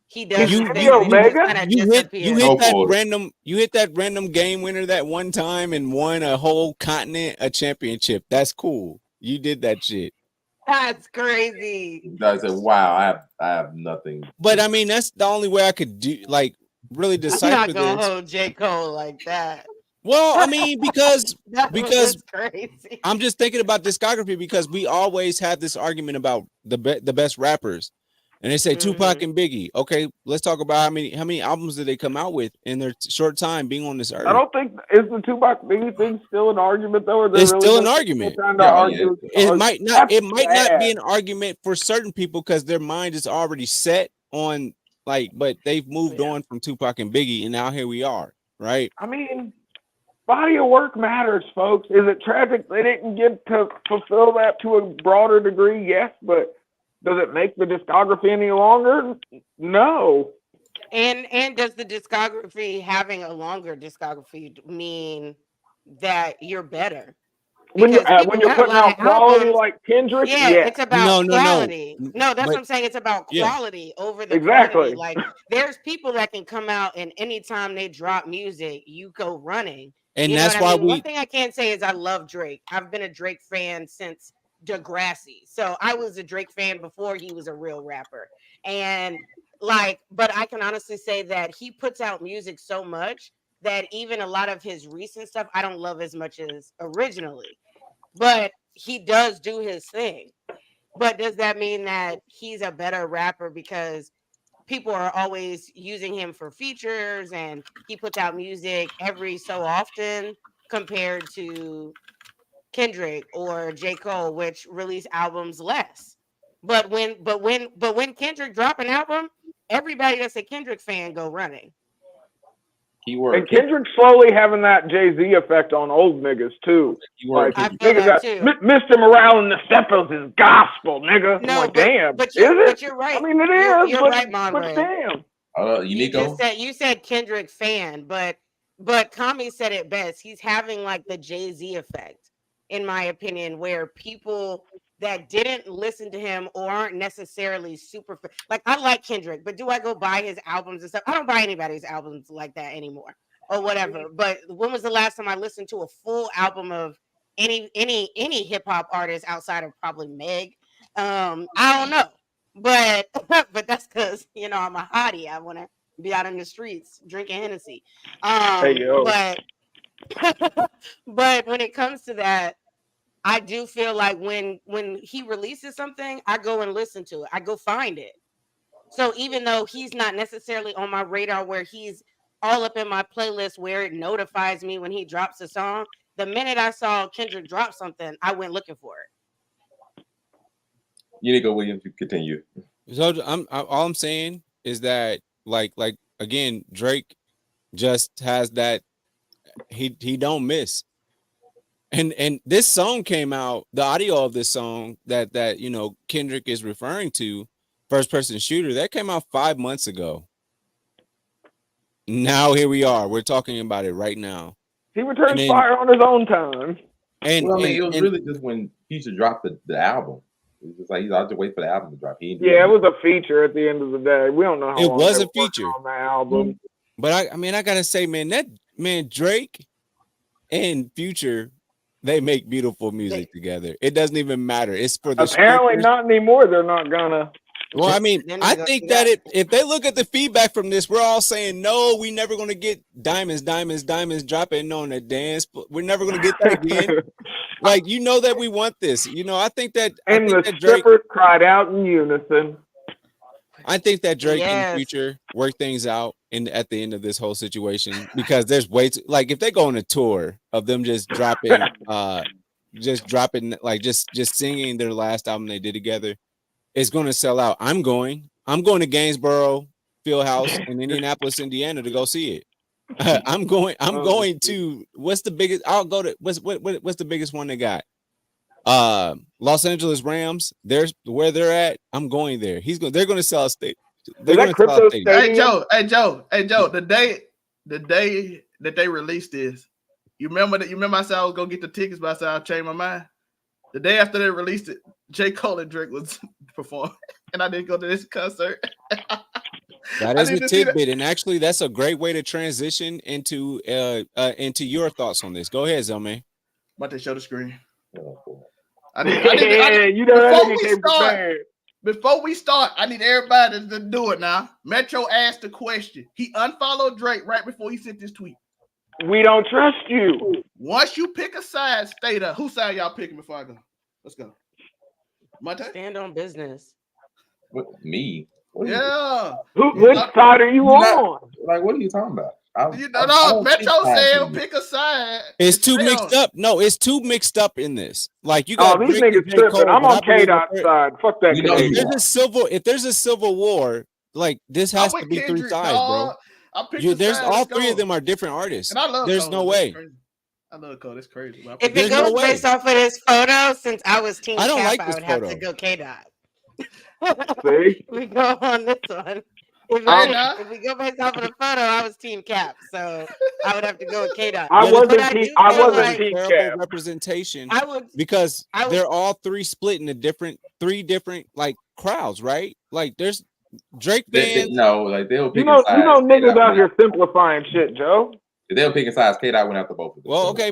he does He's his Kenny thing, and then he just Omega? kind of you disappears. hit Go that for it. random game winner that one time and won a whole continent a championship. That's cool. You did that shit. That's crazy. I said, wow, I have nothing. But I mean, that's the only way I could do really I'm decipher not gonna this. hold J. Cole like that. Well, I mean, because That's crazy. I'm just thinking about discography because we always have this argument about the best rappers. And they say Tupac and Biggie. Okay, let's talk about how many albums did they come out with in their short time being on this earth. I don't think is the Tupac Biggie thing still an argument though, or they're It's really still an just argument. trying to Yeah, argue? It might not That's be sad. an argument for certain people because their mind is already set on but they've moved on from Tupac and Biggie, and now here we are, right? I mean, body of work matters, folks. Is it tragic they didn't get to fulfill that to a broader degree? Yes, but does it make the discography any longer? No. And does the discography having a longer discography mean that you're better? When Because people when you're got a putting lot out of quality albums. like Kendrick, Yeah, yeah. it's about No. quality. No, that's But what I'm saying. It's about yeah. quality over the Exactly. quantity. Like there's people that can come out and anytime they drop music, you go running. And You know that's what I why mean? One thing I can't say is I love Drake. I've been a Drake fan since Degrassi. So I was a Drake fan before he was a real rapper. And but I can honestly say that he puts out music so much that even a lot of his recent stuff I don't love as much as originally. But he does do his thing. But does that mean that he's a better rapper because people are always using him for features and he puts out music every so often compared to Kendrick or J. Cole, which release albums less? But when Kendrick drop an album, everybody that's a Kendrick fan go running. Keyword. And Kendrick's slowly having that Jay-Z effect on old niggas too. Keyword. Like I feel niggas that got too. Mr. Morale and the Steppers is gospel, nigga. I'm No, like, but damn, but is you're it? but you're right. I mean, it You're is, you're but right, but Monray. damn. You Unico. just said Kendrick fan, but Kami said it best. He's having like the Jay-Z effect, in my opinion, where people that didn't listen to him or aren't necessarily super like I like Kendrick, but do I go buy his albums and stuff? I don't buy anybody's albums like that anymore or whatever. But when was the last time I listened to a full album of any hip hop artist outside of probably Meg? I don't know. But but that's because I'm a hottie. I want to be out in the streets drinking Hennessy. Hey yo. But but when it comes to that, I do feel like when he releases something, I go and listen to it. I go find it. So even though he's not necessarily on my radar where he's all up in my playlist where it notifies me when he drops a song, the minute I saw Kendrick drop something, I went looking for it. Unico Williams, you continue. So all I'm saying is that like again, Drake just has that he don't miss. And this song came out, the audio of this song that Kendrick is referring to, First Person Shooter, that came out 5 months ago. Now here we are. We're talking about it right now. He returns fire on his own time. And well, I mean, it was really just when Future dropped the album. It was just like he's out to wait for the album to drop. It was a feature at the end of the day. We don't know how long it was a feature on the album. But I gotta say, man, Drake and Future, they make beautiful music together. It doesn't even matter. It's for the apparently not anymore. They're not gonna. Well, I mean, I think that if they look at the feedback from this, we're all saying no. We never gonna get diamonds dropping on the dance. We're never gonna get that again. Like that we want this. I think that. And the strippers cried out in unison. I think that Drake and Future work things out at the end of this whole situation because there's way too, like if they go on a tour of them just dropping just singing their last album they did together, it's going to sell out. I'm going to Gainesboro Fieldhouse in Indianapolis, Indiana to go see it. I'm going to what's the biggest? I'll go to what's the biggest one they got? Los Angeles Rams. There's where they're at. I'm going there. They're going to sell a state. They're Is gonna that sell Crypto stadiums. Stadium? Hey Joe. The day that they released this, you remember I said I was gonna get the tickets, but I said I changed my mind. The day after they released it, J. Cole and Drake was performing, and I didn't go to this concert. That is a tidbit, and actually, that's a great way to transition into your thoughts on this. Go ahead, Zelmay. About to show the screen. You know that nigga came prepared. Before we start, I need everybody to do it now. Metro asked the question. He unfollowed Drake right before he sent this tweet. We don't trust you. Once you pick a side, stay there. Whose side y'all picking before I go? Let's go. Monte? Stand on business. What, me? Yeah. Which side are you on? Like, what are you talking about? Metro said pick a side. It's too mixed up. No, it's too mixed up in this. Like you Oh, got these Drake and niggas J. tripping. Cole, I'm but I on believe K-Dot side. Fuck that. If there's a civil war, like this has to be three sides, bro. There's all three of them are different artists. And I love There's Cole. no way. I love Cole. That's crazy. If it goes based off of this photo, since I was Team I don't Cap, like I this would photo. have to go K-Dot. See? We go on this one. If we go based off of the photo, I was Team Cap, so I would have to go with K-Dot. I wasn't Team Cap. Representation. Because they're all three split into three different like crowds, right? Like there's Drake fans. No, like they'll pick niggas out here simplifying shit, Joe. They'll pick a side. K-Dot went after both of them. Well, okay.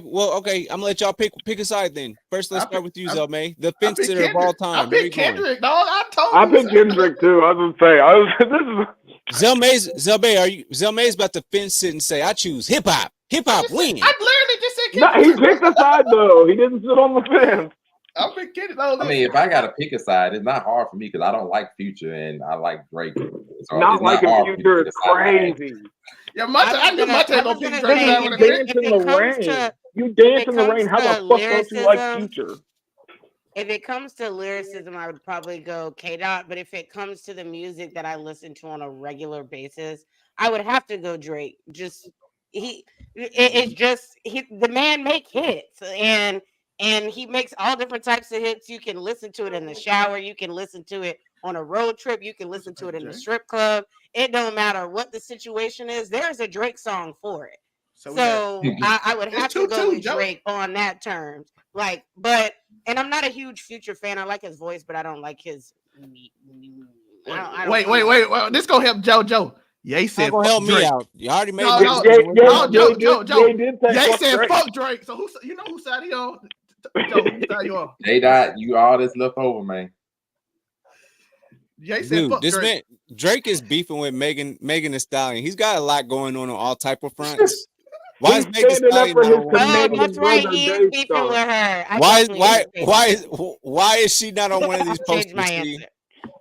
I'm gonna let y'all pick a side then. First, let's start with you, Zelmay. The fence sitter of all time. I picked Kendrick, dog. I picked Kendrick too. I was gonna say, Zelmay's about to fence sit and say, I choose hip hop. Hip hop win. I literally just said Kendrick. No, he picked a side though. He didn't sit on the fence. I picked Kendrick. I mean, if I gotta pick a side, it's not hard for me because I don't like Future and I like Drake. So not like a Future is crazy. Yeah, I knew Monte gonna pick Drake. You dance in the rain. You dance in the rain. How the fuck don't you like Future? If it comes to lyricism, I would probably go K-Dot. But if it comes to the music that I listen to on a regular basis, I would have to go Drake. The man make hits and he makes all different types of hits. You can listen to it in the shower. You can listen to it on a road trip. You can listen to it in the strip club. It don't matter what the situation is. There's a Drake song for it. So I would have to go with Drake on that terms. Like, and I'm not a huge Future fan. I like his voice, but I don't like his. Wait. This gonna help Joe. Ye said gonna help me out. You already made Joe. Ye said fuck Drake. So whose side he on? Joe, whose side you on? K-Dot, you all that's left over, man. Ye said fuck Drake. Drake is beefing with Megan Thee Stallion. He's got a lot going on all type of fronts. Why is Megan Thee Stallion? That's right. He is beefing with her. Why is she not on one of these posters? My answer.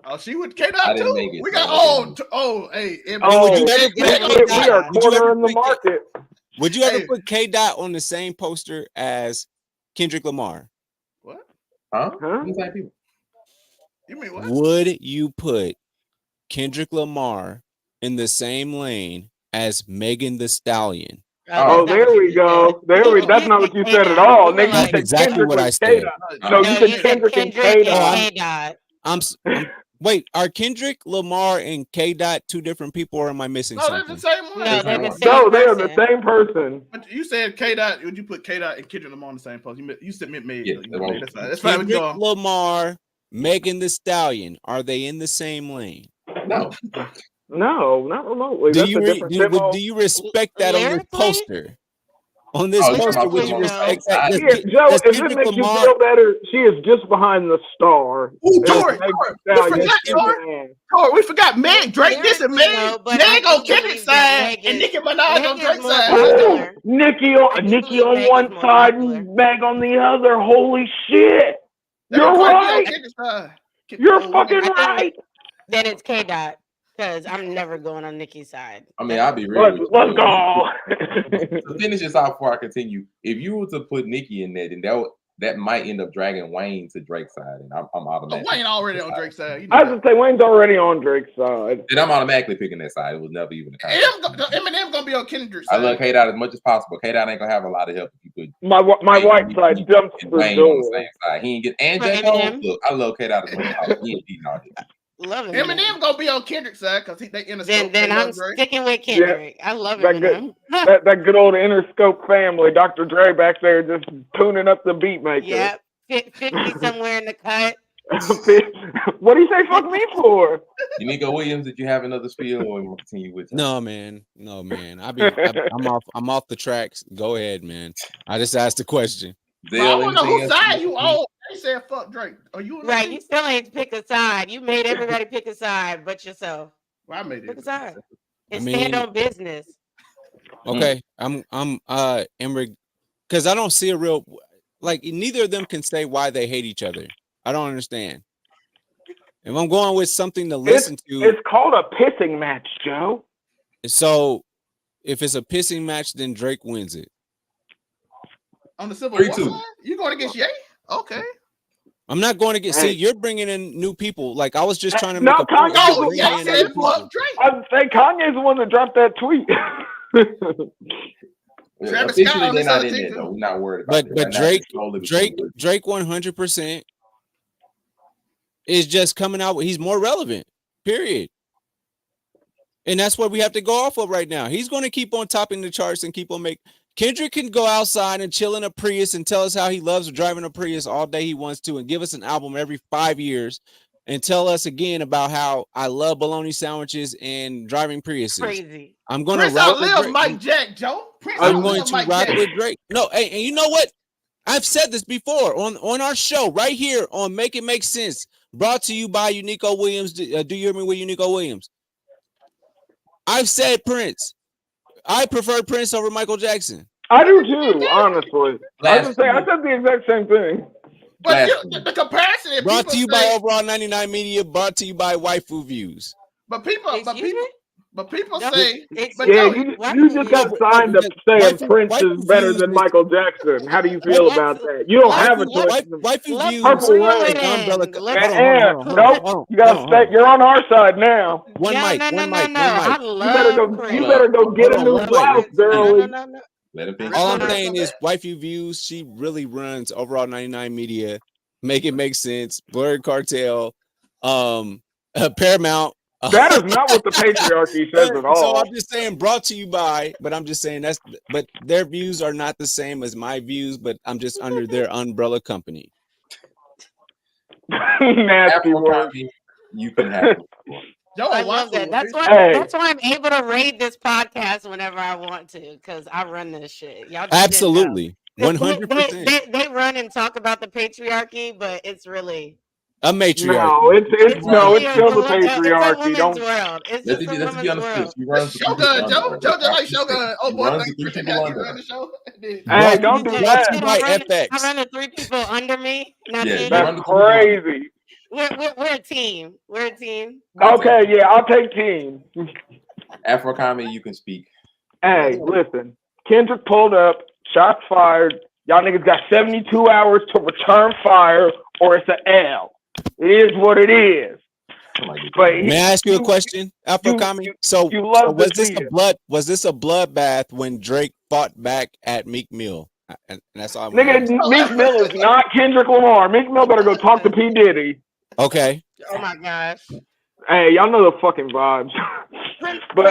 Oh, she would K-Dot too. We got hey. We are corner in the market. Would you ever put K-Dot on the same poster as Kendrick Lamar? What? Huh? You mean what? Would you put Kendrick Lamar in the same lane as Megan Thee Stallion? Oh, there we go. That's not what you said at all. Nigga, that's exactly what I said. No, you said Kendrick and K-Dot. Wait, are Kendrick Lamar and K-Dot two different or am I missing something? They're the same one. No, they are the same person. But you said K-Dot. Would you put K-Dot and Kendrick Lamar on the same post? You said mid. Yeah, that's fine. Kendrick Lamar, Megan Thee Stallion. Are they in the same lane? No, not remotely. Do you respect that on this poster? On this poster, would you respect that? Joe, if it makes you feel better, she is just behind the star. We forgot Meg. Drake this and Meg. Meg on Kendrick's side and Nicki Minaj on Drake's side. Nicki on one side and Meg on the other. Holy shit! You're right. You're fucking right. Then it's K-Dot. Because I'm never going on Nicki's side. I mean, I'll be real. Let's go. To finish this off before I continue, if you were to put Nicki in there, then that might end up dragging Wayne to Drake's side, and I'm automatically. Wayne already on Drake's side. I was gonna say Wayne's already on Drake's side. Then I'm automatically picking that side. It was never even a conversation. Eminem gonna be on Kendrick's side. I love K-Dot as much as possible. K-Dot ain't gonna have a lot of help if you put my white side jumps for Wayne on the same side. He ain't get and J. Cole. Look, I love K-Dot as much as possible. He ain't beating all this. Love Eminem. Eminem gonna be on Kendrick's side because they in the Then I'm Dre. sticking with Kendrick. I love that Eminem. that good old Interscope family, Dr. Dre back there just tuning up the beat maker. Yep, 50 somewhere in the cut. What do you say? Fuck me for? Unico Williams, did you have another spiel, or we'll continue with? No, man. I'm off the tracks. Go ahead, man. I just asked a question. But I want to know whose side you on. They said fuck Drake. Are you right? You still ain't pick a side. You made everybody pick a side, but yourself. Well, I made pick it. a side and stand on business. Okay, I'm because I don't see a real like neither of them can say why they hate each other. I don't understand. If I'm going with something to listen to, it's called a pissing match, Joe. So if it's a pissing match, then Drake wins it. On the Civil War side? You going against Ye? Okay. I'm not going to get. See, you're bringing in new people. Like I was just trying to make a point. I'd say Kanye's the one that dropped that tweet. Officially, they're not in there though. We're not worried about it. But Drake 100% is just coming out. He's more relevant. Period. And that's what we have to go off of right now. He's going to keep on topping the charts and keep on making. Kendrick can go outside and chill in a Prius and tell us how he loves driving a Prius all day he wants to and give us an album every 5 years and tell us again about how I love bologna sandwiches and driving Priuses. Crazy. I'm going to rock with Drake. Mike Jack, Joe. I'm going to rock with Drake. No, hey, and you know what? I've said this before on our show right here on Make It Make Sense, brought to you by Unico Williams. Do you hear me with Unico Williams? I've said Prince. I prefer Prince over Michael Jackson. I do too, honestly. I said the exact same thing. But the comparison brought to you by Overall 99 Media, brought to you by Waifu Views. But people say, you just got signed up saying Prince is better than Michael Jackson. How do you feel about that? You don't have a choice. Waifu Views. Purple Rain. Nope. You gotta stay. You're on our side now. One mic. You better go get a new blouse, girl. All I'm saying is Waifu Views. She really runs Overall 99 Media. Make It Make Sense. Blurred Cartel. Paramount. That is not what the patriarchy says at all. So I'm just saying brought to you by, but I'm just saying but their views are not the same as my views, but I'm just under their umbrella company. Nasty word. You can have it. I love that. That's why I'm able to raid this podcast whenever I want to, because I run this shit. Y'all just absolutely 100%. They run and talk about the patriarchy, but it's really a matriarchy. No, it's still the patriarchy. Don't world. It's just a woman's world. Shogun, Joe like Shogun. Oh boy, like the show. Hey, don't do that. I run the 3 people under me. That's crazy. We're a team. We're a team. Okay, yeah, I'll take team. Afro Comedy, you can speak. Hey, listen. Kendrick pulled up, shots fired. Y'all niggas got 72 hours to return fire, or it's an L. It is what it is. But may I ask you a question, Afro Comedy? So was this a bloodbath when Drake fought back at Meek Mill? And that's all. Nigga, Meek Mill is not Kendrick Lamar. Meek Mill better go talk to P. Diddy. Okay. Oh my gosh. Hey, y'all know the fucking vibes. But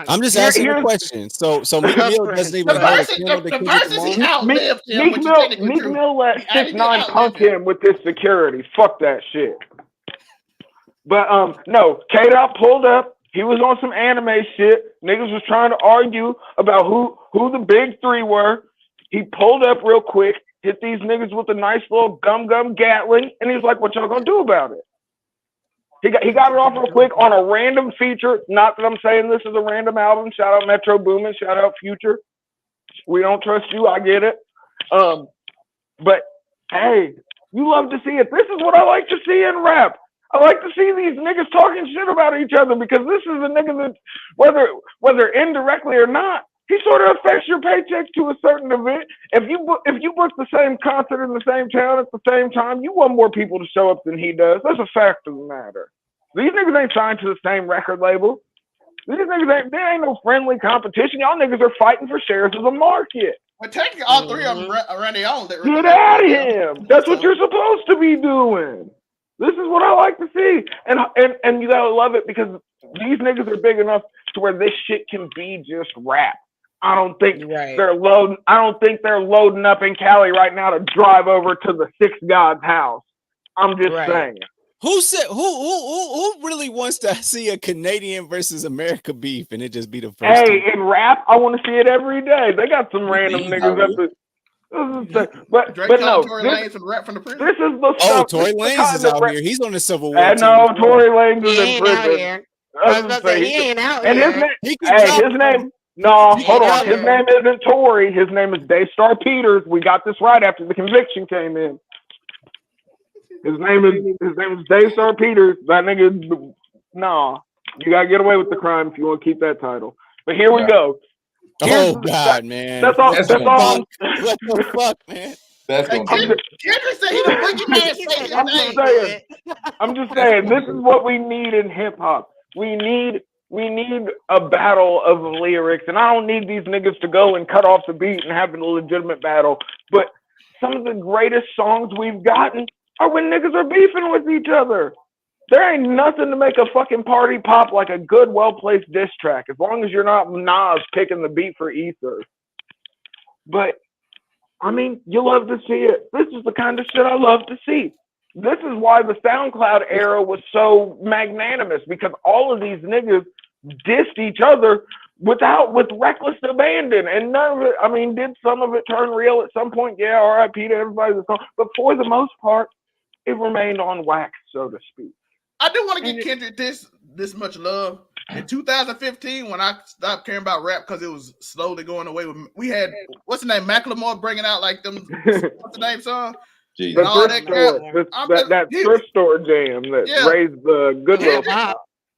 I'm just asking a question. So Meek Mill doesn't even have Meek Mill let 6ix9ine punk him with this security. Fuck that shit. But no, K-Dot pulled up. He was on some anime shit. Niggas was trying to argue about who the big 3 were. He pulled up real quick, hit these niggas with a nice little gum Gatling, and he's like, "What y'all gonna do about it?" He got it off real quick on a random feature. Not that I'm saying this is a random album. Shout out Metro Boomin. Shout out Future. We don't trust you. I get it. But hey, you love to see it. This is what I like to see in rap. I like to see these niggas talking shit about each other, because this is a nigga that, whether indirectly or not, he sort of affects your paycheck to a certain event. If you book the same concert in the same town at the same time, you want more people to show up than he does. That's a fact of the matter. These niggas ain't signed to the same record label. These niggas there ain't no friendly competition. Y'all niggas are fighting for shares of the market. But taking all 3 of them around their own. Get out of him. That's what you're supposed to be doing. This is what I like to see, and you gotta love it because these niggas are big enough to where this shit can be just rap. I don't think they're loading. I don't think they're loading up in Cali right now to drive over to the Six God's house. I'm just saying. Who said who really wants to see a Canadian versus America beef and it just be the first? Hey, in rap, I want to see it every day. They got some random niggas up there. But no, Tory Lanez from rap from the prison. This is the stuff. Tory Lanez is out here. He's on the Civil War. I know Tory Lanez is in prison. I was about to say, he ain't out and here. His name. No, hold on. His name isn't Tory. His name is Daystar Peters. We got this right after the conviction came in. His name is Daystar Peters. That nigga. No, you gotta get away with the crime if you want to keep that title. But here we go. Oh God, man. That's all. That's all. What the fuck, man? That's gonna Kendrick said he the boogeyman. I'm just saying. This is what we need in hip hop. We need a battle of lyrics, and I don't need these niggas to go and cut off the beat and have a legitimate battle. But some of the greatest songs we've gotten are when niggas are beefing with each other. There ain't nothing to make a fucking party pop like a good, well-placed diss track, as long as you're not Nas picking the beat for Ether. But, I mean, you love to see it. This is the kind of shit I love to see. This is why the SoundCloud era was so magnanimous, because all of these niggas dissed each other with reckless abandon, and none of it, I mean, did some of it turn real at some point? Yeah, RIP to everybody that's on, but for the most part, it remained on wax, so to speak. I do want to give Kendrick this much love. In 2015, when I stopped caring about rap because it was slowly going away, we had what's the name, Macklemore bringing out like them what's the name song? That thrift store jam that raised the Goodwill stock.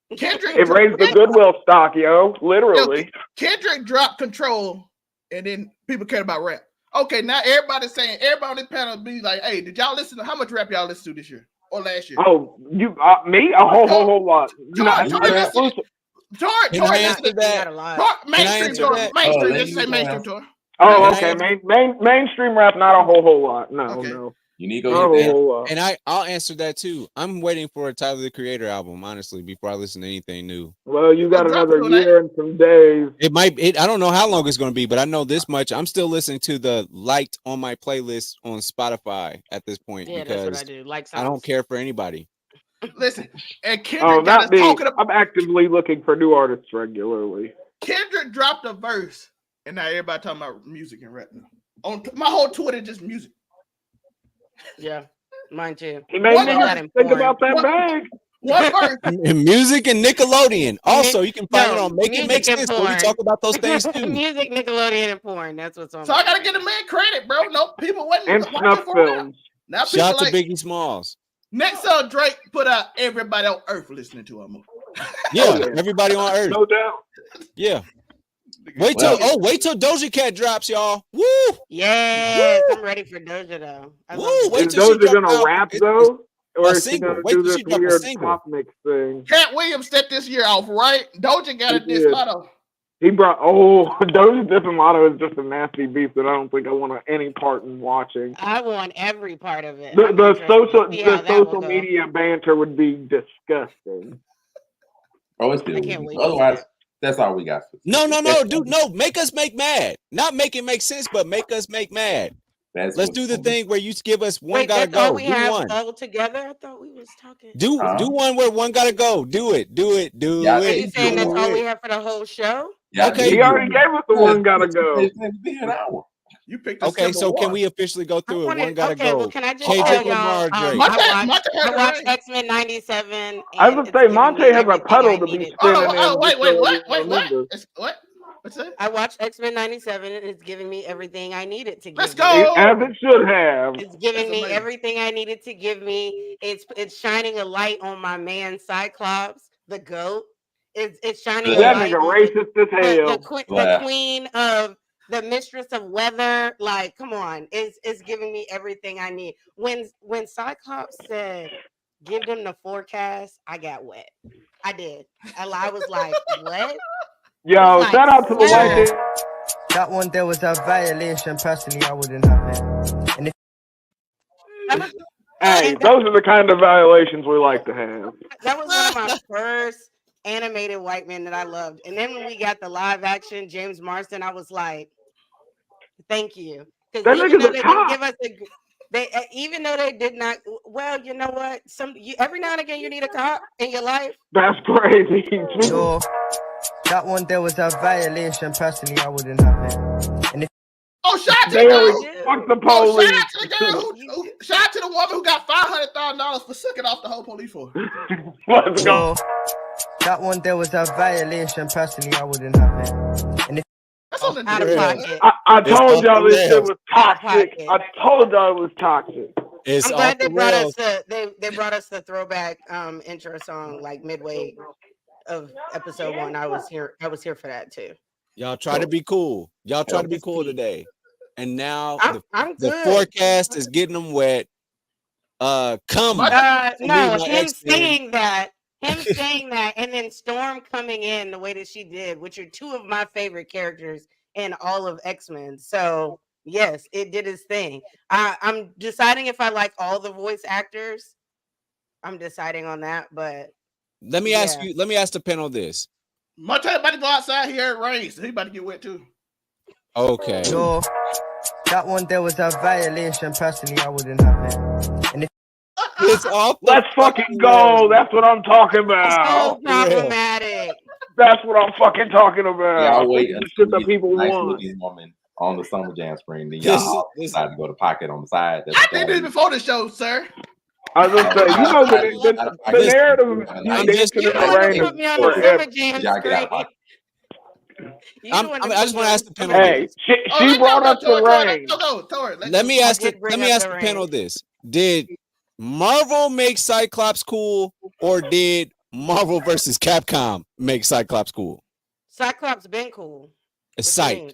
It raised the Goodwill stock, yo, literally. Kendrick dropped Control, and then people cared about rap. Okay, now everybody's saying, everybody on this panel be like, hey, did y'all listen to how much rap y'all listen to this year or last year? Oh, you me? A whole lot. Mainstream. Just say mainstream tour. Oh, okay. Mainstream rap, not a whole lot. No. You need to go and I'll answer that too. I'm waiting for a Tyler the Creator album, honestly, before I listen to anything new. Well, you got another year and some days. I don't know how long it's going to be, but I know this much. I'm still listening to the liked on my playlist on Spotify at this point because that's what I do. I don't care for anybody. Listen, and Kendrick got us talking about. I'm actively looking for new artists regularly. Kendrick dropped a verse, and now everybody talking about music and rap now. On my whole Twitter, just music. Yeah, mine too. He made me think about that bag. One verse. And music and Nickelodeon. Also, you can find it on Make It Make Sense. We talk about those things too. Music, Nickelodeon, and porn. That's what's on. So I gotta give the man credit, bro. No, people wasn't. And snuff films. Now shout out to Biggie Smalls. Next song Drake put out, everybody on Earth listening to him. Yeah, everybody on Earth. No doubt. Yeah. Wait till Doja Cat drops, y'all. Woo! Yes, I'm ready for Doja though. Is Doja gonna rap though? Or is she gonna do this weird pop mix thing? Cat Williams set this year off, right? Doja got a diss motto. He brought Doja Dippin' Motto is just a nasty beef that I don't think I want any part in watching. I want every part of it. The social media banter would be disgusting. Oh, it's still otherwise. That's all we got. No, dude. No, make us make mad. Not make it make sense, but make us make mad. Let's do the thing where you give us one gotta go. We have one all together. I thought we was talking. Do one where one gotta go. Do it. Are you saying that's all we have for the whole show? Yeah, okay. He already gave us the one gotta go. An hour. You picked okay, so can we officially go through it? One gotta go. Well, can I just tell y'all? I watched X-Men '97. I was gonna say Monte has a puddle to be spinning in. Wait, what? What's that? I watched X-Men '97 and it's giving me everything I needed to give Let's go. As it should have. It's giving me everything I needed to give me. It's shining a light on my man Cyclops, the GOAT. It's shining a light on racist as hell. The queen of the mistress of weather. Like, come on. It's giving me everything I need. When Cyclops said, give them the forecast, I got wet. I did. I was like, what? Yo, shout out to the white. That one there was a violation. Personally, I wouldn't have it. And Hey, those are the kind of violations we like to have. That was one of my first animated white men that I loved. And then when we got the live action James Marsden, I was like, thank you. That Because even nigga's though a they cop. didn't give us even though they did not, well, you know what? Every now and again you need a cop in your life. That's crazy. Yo, that one there was a violation. Personally, I wouldn't have it. And if Oh, shout out to the There girl. we fuck the Oh, police. shout out to the girl shout out to the woman who got $500,000 for sucking off the whole police force. Let's go. yo, that one there was a violation. Personally, I wouldn't have it. And if That's on the Out of news. pocket. I told y'all this rails. shit was toxic. Pocket. I told y'all it was toxic. It's I'm glad they off the brought rails. us they brought us the throwback intro song like midway of episode 1. I was here for that too. Y'all try to be cool. Y'all try to be It's cool peak. today. And now I'm the good. forecast is getting them wet. Come. No, my him X-Men. saying that, and then Storm coming in the way that she did, which are two of my favorite characters in all of X-Men. So yes, it did its thing. I'm deciding if I like all the voice actors. I'm deciding on that, but Let me ask the panel this. Montana about to go outside here. It rains. He about to get wet too. Okay. yo, that one there was a violation. Personally, I wouldn't have it. And if It's off the Let's fucking go. That's what I'm talking so about. problematic. That's what I'm fucking talking about. Y'all wait This is until the shit that we people get a nice want. looking woman on the Summer Jam screen. Then This y'all is- decide to go to pocket on the side. That's I what did y'all this do. before the show, sir. I was gonna say, you know, the narrative you I'm dancing just- in You the the one rain who is put me on the forever. Summer Jam Y'all get out screen. of I just want to ask the panel Hey, this. she brought us the rain. Let me ask the bring up the panel rain. this. Did Marvel make Cyclops cool, or did Marvel versus Capcom make Cyclops cool? Cyclops been cool. It's What you Psych. mean?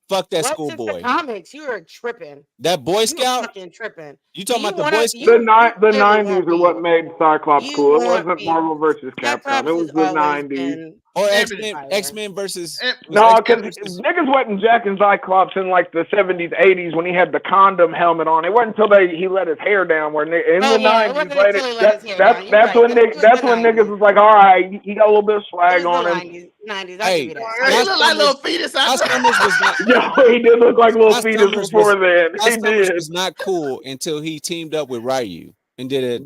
Fuck that What, schoolboy. the comics, you are tripping. That Boy You Scout. fucking tripping. You talking You about the wanna- Boy you- Scout? The clearly 90s want are what beef. made Cyclops You cool. It want wasn't beef. Marvel versus Capcom. Cyclops It was has the always 90s. been Or X-Men. X-Men versus No, X-Men because versus- niggas wasn't jacking Cyclops in like the 70s, 80s when he had the condom helmet on. It wasn't until he let his hair down. Where in the Oh, yeah, it 90s, wasn't later, until he let his hair down. You're that's right. when It was that's the when 90s. niggas was like, all right, he got a little bit of It swag was on the him. 90s. I'll Hey, give you that. He Scott look like little Summers- fetus Scott out there. Summers was not. Yo, he did look like little Scott fetus Summers before then. Scott He Summers did. was not cool until he teamed up with Ryu and did a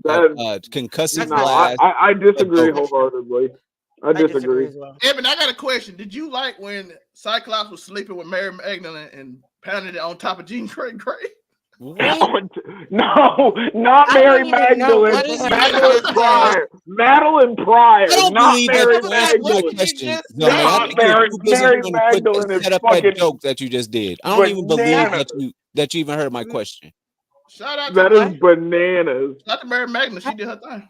concussive That's No, not blast. I disagree Joker. wholeheartedly. I disagree. as well. Evan, I got a question. Did you like when Cyclops was sleeping with Mary Magdalene and pounding it on top of Jean Grey? What? No, not I Mary don't even know Magdalene. what the Madeline hell Pryor. Madeline Pryor. I don't Not believe Mary that you answered my Magdalene. question, just Zoe. I said. think you're too busy Mary trying Magdalene to is set up fucking that joke that you just did. I don't even believe bananas. that you even heard my question. Shout out That to is bananas. shout out to Mary Magdalene. She did her thing.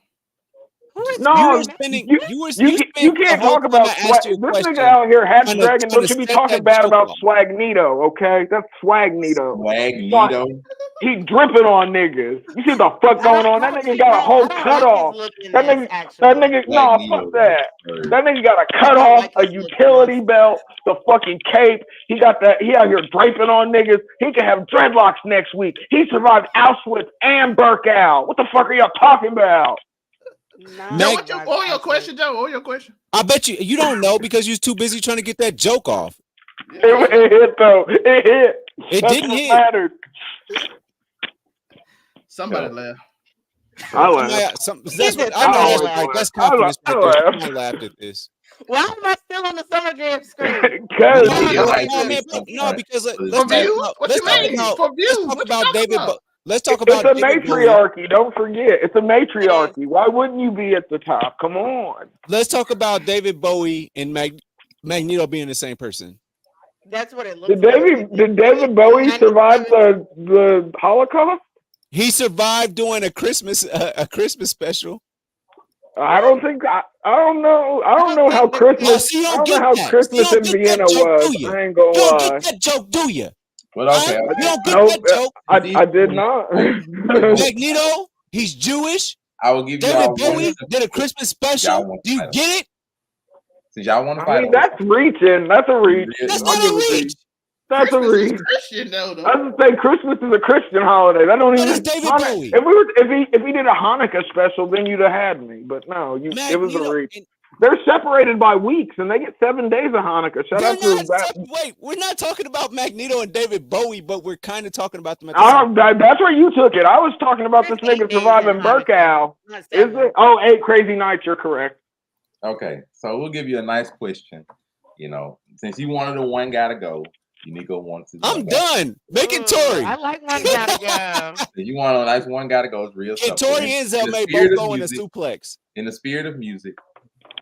Who is No, You were Mary spending. you- You You spent can't the whole talk time about I asked swag. you a This question nigga out here, Hatch trying Dragon, to don't you be set talking that bad joke about off. Swagnito, okay? That's Swagnito. Swagnito. He dripping on niggas. You see the fuck going on? That nigga got a whole cut off. That nigga, no, fuck that. That nigga got a cut off, a utility belt, the fucking cape. He got that. He out here draping on niggas. He can have dreadlocks next week. He survived Auschwitz and Birkenau. What the fuck are y'all talking about? Joe, what was your question, Joe? What was your question? I bet you don't know because you're too busy trying to get that joke off. It hit though. It hit. It That's didn't what hit. mattered. Somebody laughed. I laughed. That's what I know. That's confidence right there. Somebody laughed at this. Why am I still on the Summer Jam screen? Because No, because let's talk about it's a David matriarchy. Bowie. Don't forget, it's a matriarchy. Why wouldn't you be at the top? Come on. Let's talk about David Bowie and Magneto being the same person. That's what it looks Did David Bowie survive the Holocaust? He survived doing a Christmas special. I don't think I don't know. I don't know how Christmas. I don't know how Christmas in Vienna was. I ain't gonna lie. You don't get that joke, do you? Well, okay. You don't get that joke. I did not. Magneto, he's Jewish. I will give David y'all Bowie did a Christmas special. Do you get it? Since y'all want to I fight, mean, that's reaching. That's a reach. That's not a reach. That's Christmas a is reach. Christian though. I was gonna say Christmas is a Christian holiday. That don't But even. it's David Hanukkah- Bowie. If he did a Hanukkah special, then you'd have had me. But no, it was a Magneto, reach. and They're separated by weeks, and they get 7 days of Hanukkah. Shout they're out to not that. wait, we're not talking about Magneto and David Bowie, but we're kind of talking about them at the same time. That's where you took it. I was talking about this There's 8 nigga days surviving in Hanukkah, Burkow. not Is 7. it? Oh, 8 crazy nights. You're correct. Okay, so we'll give you a nice question. You know, since you wanted the one guy to go, Unico wants to. I'm done. Make it Tori. I like one gotta go. If you want a nice one guy to go, it's real And simple. Tori and Zell the may spirit both of go in a music- suplex. In the spirit of music,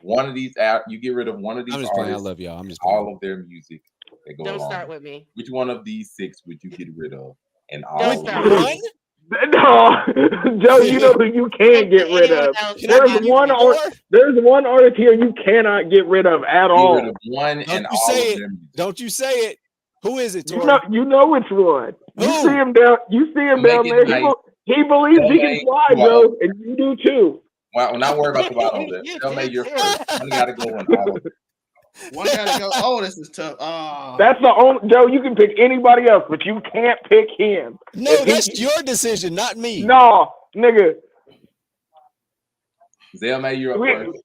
one of these out, you get rid of one of these I'm just playing. I artists, love y'all. I'm just playing. all of their music that go Don't along. start with me. Which one of these 6 would you get rid of? And all Don't of start them? with One? No, Joe, you know who you can't get rid of. Can I There's give you one more? There's one artist here you cannot get rid of at Get all. rid of one Don't and you all say of it. their music. Don't you say it. Who is it, Tori? You know which one. You Who? see him down. You see him Make down it there. nice. He believes he can Make- fly, well- Joe, and you do too. Well, not worry about the bottom of it. You Tell me did your too. first. One got to go on all of them. One gotta go. Oh, this is tough. Oh. That's the only Joe. You can pick anybody else, but you can't pick him. No, If he- that's your decision, not me. No, nigga. Zell May, you're up We- first.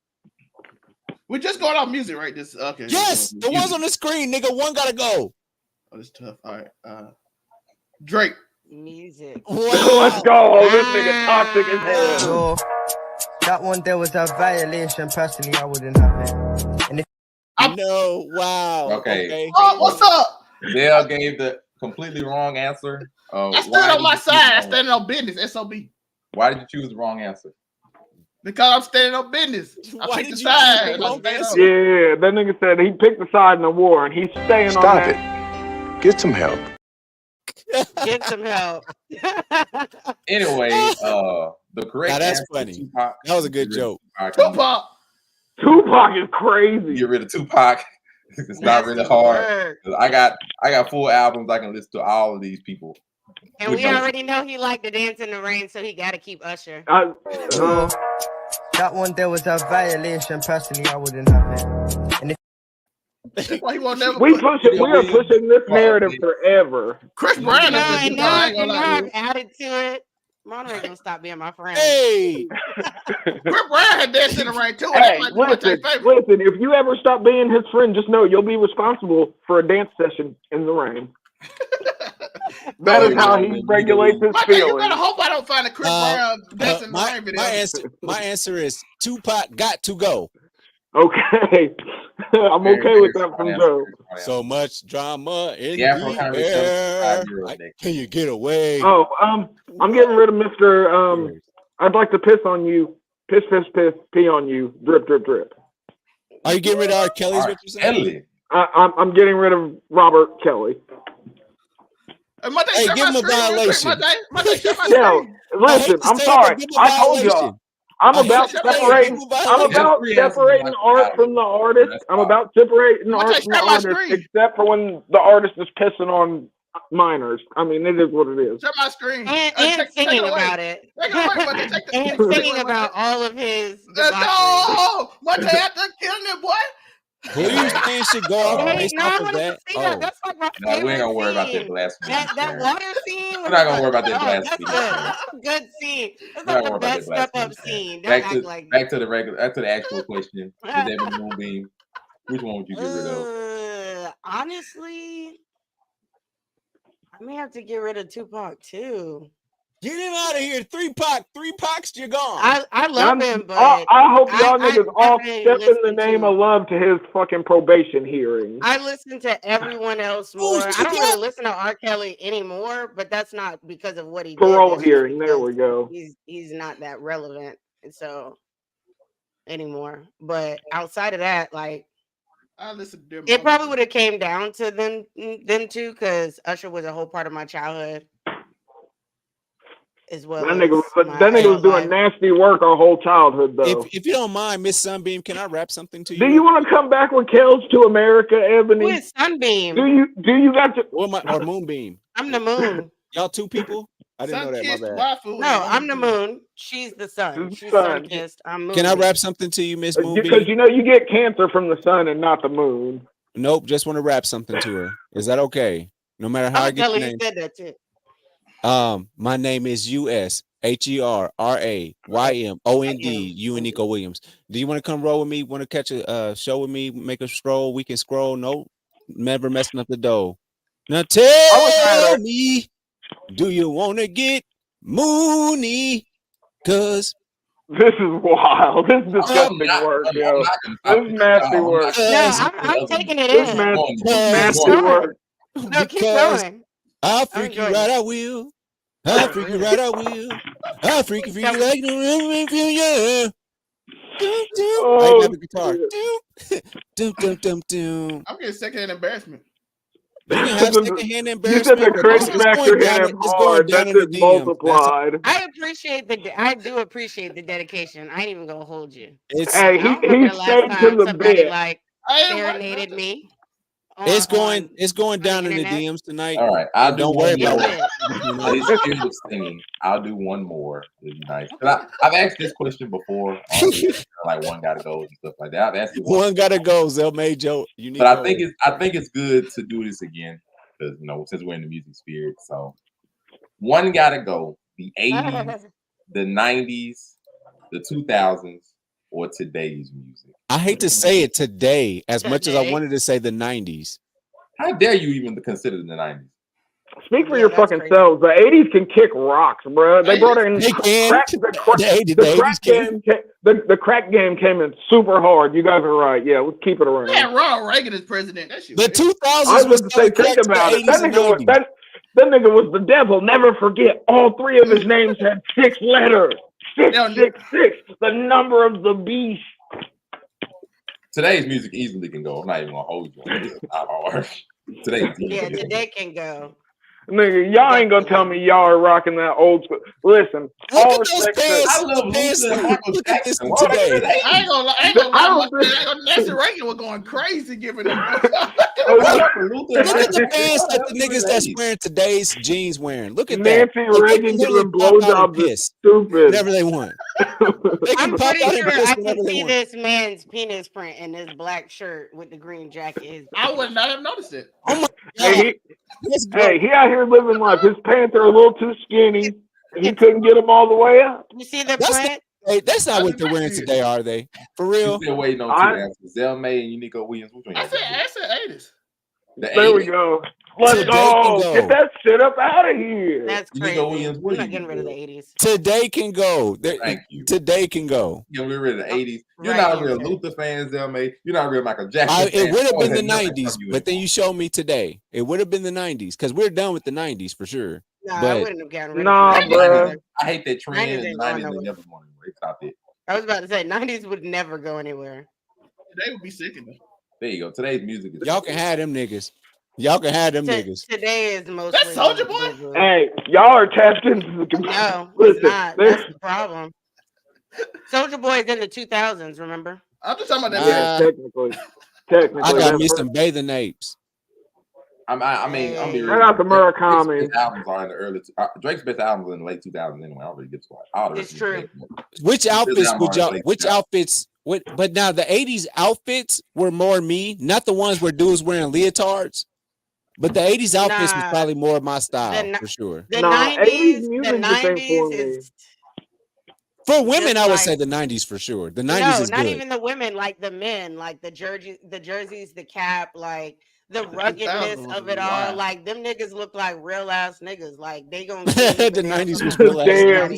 We're just going off music, right? This okay. Yes, the ones on the screen, nigga. One gotta go. Oh, this is tough. All right. Drake. Music. Let's go. This nigga toxic as hell. Yo, that one there was a violation. Personally, I wouldn't have it. And if No, wow. Okay. Oh, what's up? Zell gave the completely wrong answer. I stood on my side. I standing on business. SOB. Why did you choose the wrong answer? Because I'm standing on business. Why I picked did the you side. choose the wrong I'm standing answer? on- Yeah, that nigga said he picked the side in the war, and he's staying on Stop that. it. Get some help. Get some help. Anyway, the correct Now that's answer funny. Tupac. That was a good Get rid of joke. Tupac. Tupac is crazy. Get rid of Tupac. It's not really hard. 'Cause I got full albums. I can listen to all of these people. And we already know he liked to dance in the rain, so he got to keep Usher. yo, that one there was a violation. Personally, I wouldn't have it. And if That's why he won't never We put we are pushing this narrative forever. Chris Brown. No, is and a- now, I ain't and gonna now lie I've to you. added to it. Monterey gonna stop being my friend. Hey, Chris Brown had danced in the rain too. Hey, That's my listen, favorite. listen. If you ever stop being his friend, just know you'll be responsible for a dance session in the rain. That is how he regulates his My thing, you feelings. better hope I don't find a Chris Brown dancing in the my, rain video. my answer is Tupac got to go. Okay, I'm okay with that from Joe. So much drama in Yeah, the for air. $5 Can you get away? Oh, I'm getting rid of Mr. I'd like to piss on you. Piss, piss, piss, pee on you. Drip, drip, drip. Are you getting rid of R. Kelly's? R. What you're saying? Kelly. I'm getting rid of Robert Kelly. Hey, give him a violation. Yo, listen, I'm sorry. I told y'all. I'm about separating. I'm about separating art from the artist. I'm about separating art from the artist, except for when the artist is pissing on minors. I mean, it is what it is. Share my screen. And singing about it. And singing about all of his debauchery. No, Monte after killing it, boy. Who you saying should go off Hey, based no, I off of wanted to that? see that. That's like my No, we favorite ain't gonna worry about that scene. blasphemy. That water scene. We're not gonna worry about that That's blasphemy. good. That's a good scene. That's We're like not the gonna worry about best that step up blasphemy. scene. Don't act like Back to the regular, back to the actual question. The David Moonbeam. Which one would you get rid of? honestly, I may have to get rid of Tupac too. Get him out of here. Three Pacs, you're gone. I love him, but I hope y'all I niggas all definitely step in the listen name to- of love to his fucking probation hearing. I listen to everyone else more. I don't really listen to R. Kelly anymore, but that's not because of what he did. Parole That's just hearing. There because we go. He's not that relevant, and so anymore. But outside of that, like I listen to them. it probably would have came down to them two, because Usher was a whole part of my childhood. As well, That nigga as was my doing life. nasty work our whole childhood though. If you don't mind, Miss Sunbeam, can I rap something to you? Do you want to come back with Kells to America, Ebony? Who is Sunbeam? Do you got to? Or Moonbeam? I'm the moon. Y'all two people? I didn't know that. My bad. No, I'm the moon. She's the sun. She's sun. sun kissed. I'm moon. Can I rap something to you, Miss Moonbeam? Because you know you get cancer from the sun and not the moon. Nope, just want to rap something to her. Is that okay? No matter how I I'm get gonna the tell her you name. said that too. My name is USHERRAYMOND. You and Nico Williams. Do you want to come roll with me? Want to catch a show with me? Make a stroll. We can scroll. No, never messing up the dough. Now I was mad tell at me, do you want to get moony? Cause this is wild. This is I'm disgusting not. work, I'm yo. not gonna This stop is it. nasty No, I'm work. not. No, Cause I'm taking it This in. nasty Keep work. going. No, keep because going. I'll I'm freak you enjoying right, it. I will. I'll Oh, freak you really? right, I will. I'll freak you Tell me. like no yeah. Doom, doom. I even Oh, have a guitar. shit. Doom, doom, doom, doom, doom. I'm getting secondhand embarrassment. You can have secondhand You said embarrassment, the but cringe it's factor going hit down. him It's going hard. down That in the just DMs. That's all. multiplied. I do appreciate the dedication. I ain't even gonna hold you. It's Hey, I don't he remember the last stayed to time the somebody bit. like I ain't like serenaded nothing. me it's going on the down in the internet. DMs tonight. All right, I'll And do don't worry one Is about more. what it? between For his us. spirit of singing, I'll do one more. It'd be nice. 'Cause Okay. I've asked this question before on here, like one gotta go and stuff like that. I've asked it once, One gotta go. Zell made Joe. You need but go. I think it's good to do this again because since we're in the music spirit. So one gotta go. The 80s, the 90s, the 2000s, or today's music. I hate to say it today as much as I Today. wanted to say the 90s. How dare you even consider the 90s? Speak for Yeah, your that's fucking crazy. selves. The '80s can kick rocks, bro. They Hey, brought in They can. crack. The The 80s crack can. game. The crack game came in super hard. You guys are right. Yeah, let's keep it around. Yeah, Ronald Reagan is president. That shit The weird. 2000s I was was about to say, selling think crack to the about it. 80s and 90s. That nigga was the devil. Never forget. All three of his names had 6 letters. Six, Now, 666. The number of the beast. Today's music easily can go. I'm not even gonna hold you on it. This is not hard. Today's Yeah, easy. today can go. Nigga, y'all ain't gonna tell me y'all are rocking that old school. Listen, Look all at those respect to. pants. I love Pants Luther and Michael look at this Jackson. one Why would I today. do that? I ain't gonna lie. I ain't gonna I lie. don't Nancy Reagan was going crazy giving them. Right. Luther and Look at Michael the Jackson. pants Why that the the hell niggas do that's that? wearing today's jeans wearing. Look at that. Nancy Like they Reagan can literally giving pop out and blowjobs is piss stupid. whenever they want. They can I'm pop pretty out sure and piss I whenever can they see want. this man's penis print in this black shirt with the green jacket. I would not have noticed it. Oh my Hey, god. Let's go. he out here living life. His pants are a little too skinny. He couldn't get them all the way up. You see the That's not, print? hey, that's not I what they're didn't wearing see it. today, are they? For You real? still waiting on two I answers. Zelmay and Nico Williams. Which one I y'all said, gonna I said 80s. do? The There we 80s? go. Let's Today can go. Get go. that shit up out of here. That's Nico crazy. Williams, what I'm do not you getting rid of the do? 80s. Today can go. Thank you. Today can go. You know, we're rid of the 80s. You're Right not a real answer. Luther fan, Zelmay. You're not a real Michael Jackson It fan. would have I been the had nothing 90s, from you but then anymore. you showed me today. It would have been the 90s because we're done with the 90s for sure. No, I But wouldn't have gotten rid Nah, of the 90s bruh. either. I hate that trend 90s in the ain't going 90s. They nowhere. never going anywhere. They stopped it. I was about to say 90s would never go anywhere. They would be sick of them. There you go. Today's music is y'all can have them niggas. Y'all can have them niggas. Today is mostly Soulja Boy? boo-boo. Hey, y'all are tapped into the computer. No, Listen, it's not. That's the problem. Soldier Boy is in the 2000s, remember? I'm just talking about that. yeah, technically. I got that me first- some bathing apes. I mean, I'm be Hey. real. Shout out to Drake's Murakami. best albums are in the early. Drake's best albums are in the late 2000s anyway. I don't really give a fuck. All the rest It's of true. Which outfits would y'all? like Which that. outfits? But now the 80s outfits were more me, not the ones where dudes wearing leotards. But the 80s outfits was Nah. probably more of my style The- for sure. The Nah, 80s 90s, the music just ain't for 90s me. is For women, just I would like- say the 90s for sure. The 90s no, is not good. even the women, like the men, like the jerseys, the cap, like the ruggedness 2000s of it was all. wild. Like them niggas look like real ass niggas. Like they gonna The 90s was real ass Damn.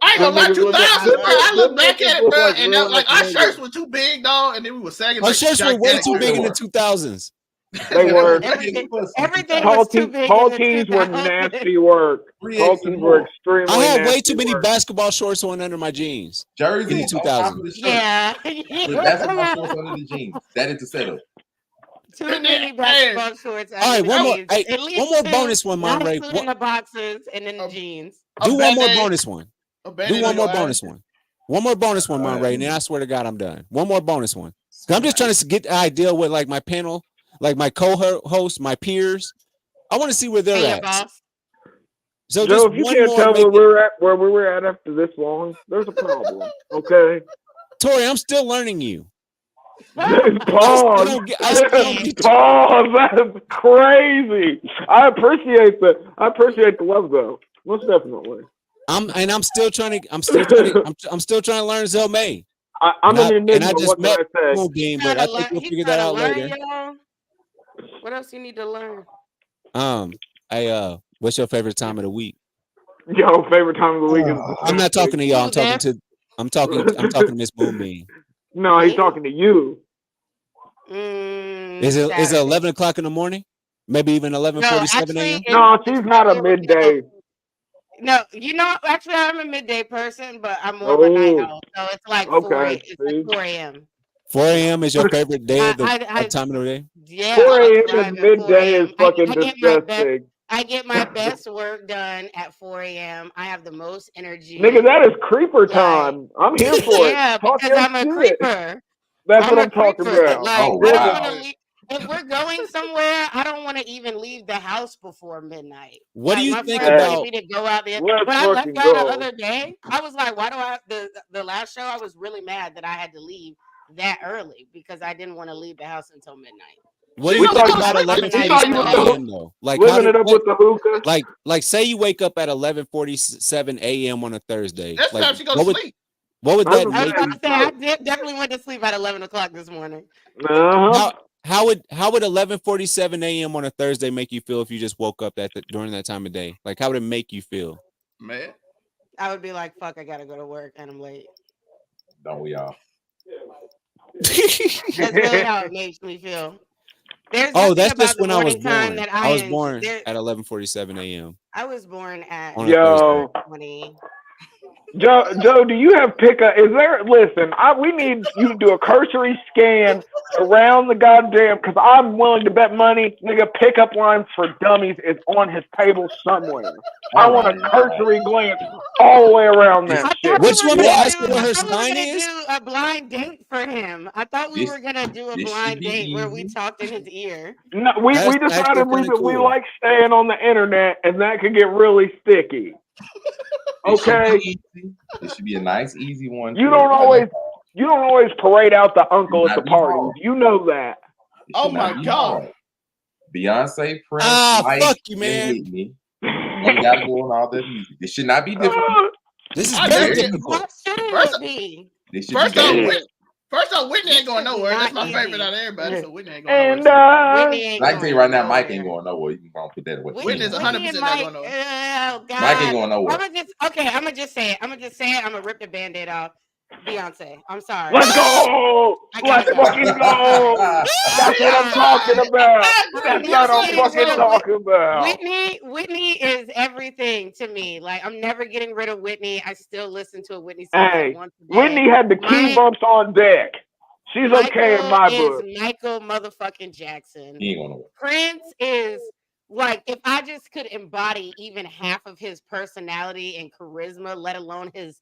I ain't gonna lie, Them niggas 2000, look- bro. I look them back niggas at it, look bro, like and real like ass our shirts niggas. were too big, dog, and then we were sagging. Our like shirts were way gigantic too big in the shirts. 2000s. They were. Everything Tall was too tees, big tall in the tees were 2000s. nasty work. 3X Tall and tees more. were extremely I had nasty way too many work. basketball shorts on under my jeans. Jersey In the on top 2000s. of the shirt Yeah. with basketball shorts under the jeans. That is the setup. Too many basketball shorts. All right, one more. Hey, At least one more two, bonus one, not Monray. including the boxes and then the jeans. Do one more Band-Aid. bonus one. A Do Band-Aid one on more your bonus eye. one. One more bonus one, All right. Monray, and then I swear to God, I'm done. One more bonus one. 'Cause I'm just trying to get the idea with like my panel, like my co-host, my peers. I want to see where And they're your at. boss. So Joe, just if you one can't more. tell Make where we were at after this long, there's a problem. Okay. Tori, I'm still learning you. Pause. Pause. That's crazy. I appreciate the love though. Most definitely. I'm still trying to learn Zell May. I'm an enigma. And I just what met can I say? Moonbeam, but I think we'll figure that out later. Y'all. What else you need to learn? What's your favorite time of the week? Yo, favorite time of the week is. I'm not talking to y'all. I'm talking to Miss Moonbeam. No, he's talking to you. Is it 11 o'clock in the morning? Maybe even 11:47 a.m. No, she's not a midday. No, actually, I'm a midday person, but I'm more of a night owl. So it's like 4 a.m. 4 a.m. is your favorite day of the time of the day? Yeah. 4 a.m. is midday is fucking disgusting. I get my best work done at 4 a.m. I have the most energy. Nigga, that is creeper time. I'm here for it. Yeah, because I'm a creeper. That's what I'm talking about. Like, if we're going somewhere, I don't want to even leave the house before midnight. What do you think about me to go out there? When I left the other day, I was like, why do I the last show I was really mad that I had to leave that early because I didn't want to leave the house until midnight. What do you think about 11:47 a.m. though? Like living it up with the hookah. Like say you wake up at 11:47 a.m. on a Thursday. That's time she goes to sleep. What would that make you? I definitely went to sleep at 11 o'clock this morning. How would 11:47 a.m. on a Thursday make you feel if you just woke up during that time of day? Like how would it make you feel? Man, I would be like, fuck, I gotta go to work and I'm late. Don't we all? That's really how it makes me feel. That's just when I was born. I was born at 11:47 a.m. I was born at 20. Joe, do you have pickup? Listen, we need you to do a cursory scan around the goddamn, because I'm willing to bet money, nigga, pickup lines for dummies is on his table somewhere. I want a cursory glance all the way around that shit. Which one may ask what her sign is? Do a blind date for him. I thought we were gonna do a blind date where we talked in his ear. No, we decided we like staying on the internet, and that could get really sticky. Okay, it should be a nice, easy one. You don't always parade out the uncle at the parties. You know that. Oh my God. Beyonce, Prince, Mike, fuck you, man. Whitney. You gotta go on all the music. This should not be difficult. This is very difficult. What should it be? First off, Whitney ain't going nowhere. That's my favorite out of everybody. So Whitney ain't going nowhere. I can tell you right now, Mike ain't going nowhere. You can go and put that away. Whitney's 100% not going nowhere. Oh, God. Mike ain't going nowhere. I'm gonna just say it. I'm gonna rip the Band-Aid off. Beyonce. I'm sorry. Let's go. Let's fucking go. That's what I'm talking about. That's what I'm fucking talking about. Whitney is everything to me. Like, I'm never getting rid of Whitney. I still listen to a Whitney song once a day. Whitney had the key bumps on deck. She's okay in my book. Michael motherfucking Jackson. He ain't gonna work. Prince is like, if I just could embody even half of his personality and charisma, let alone his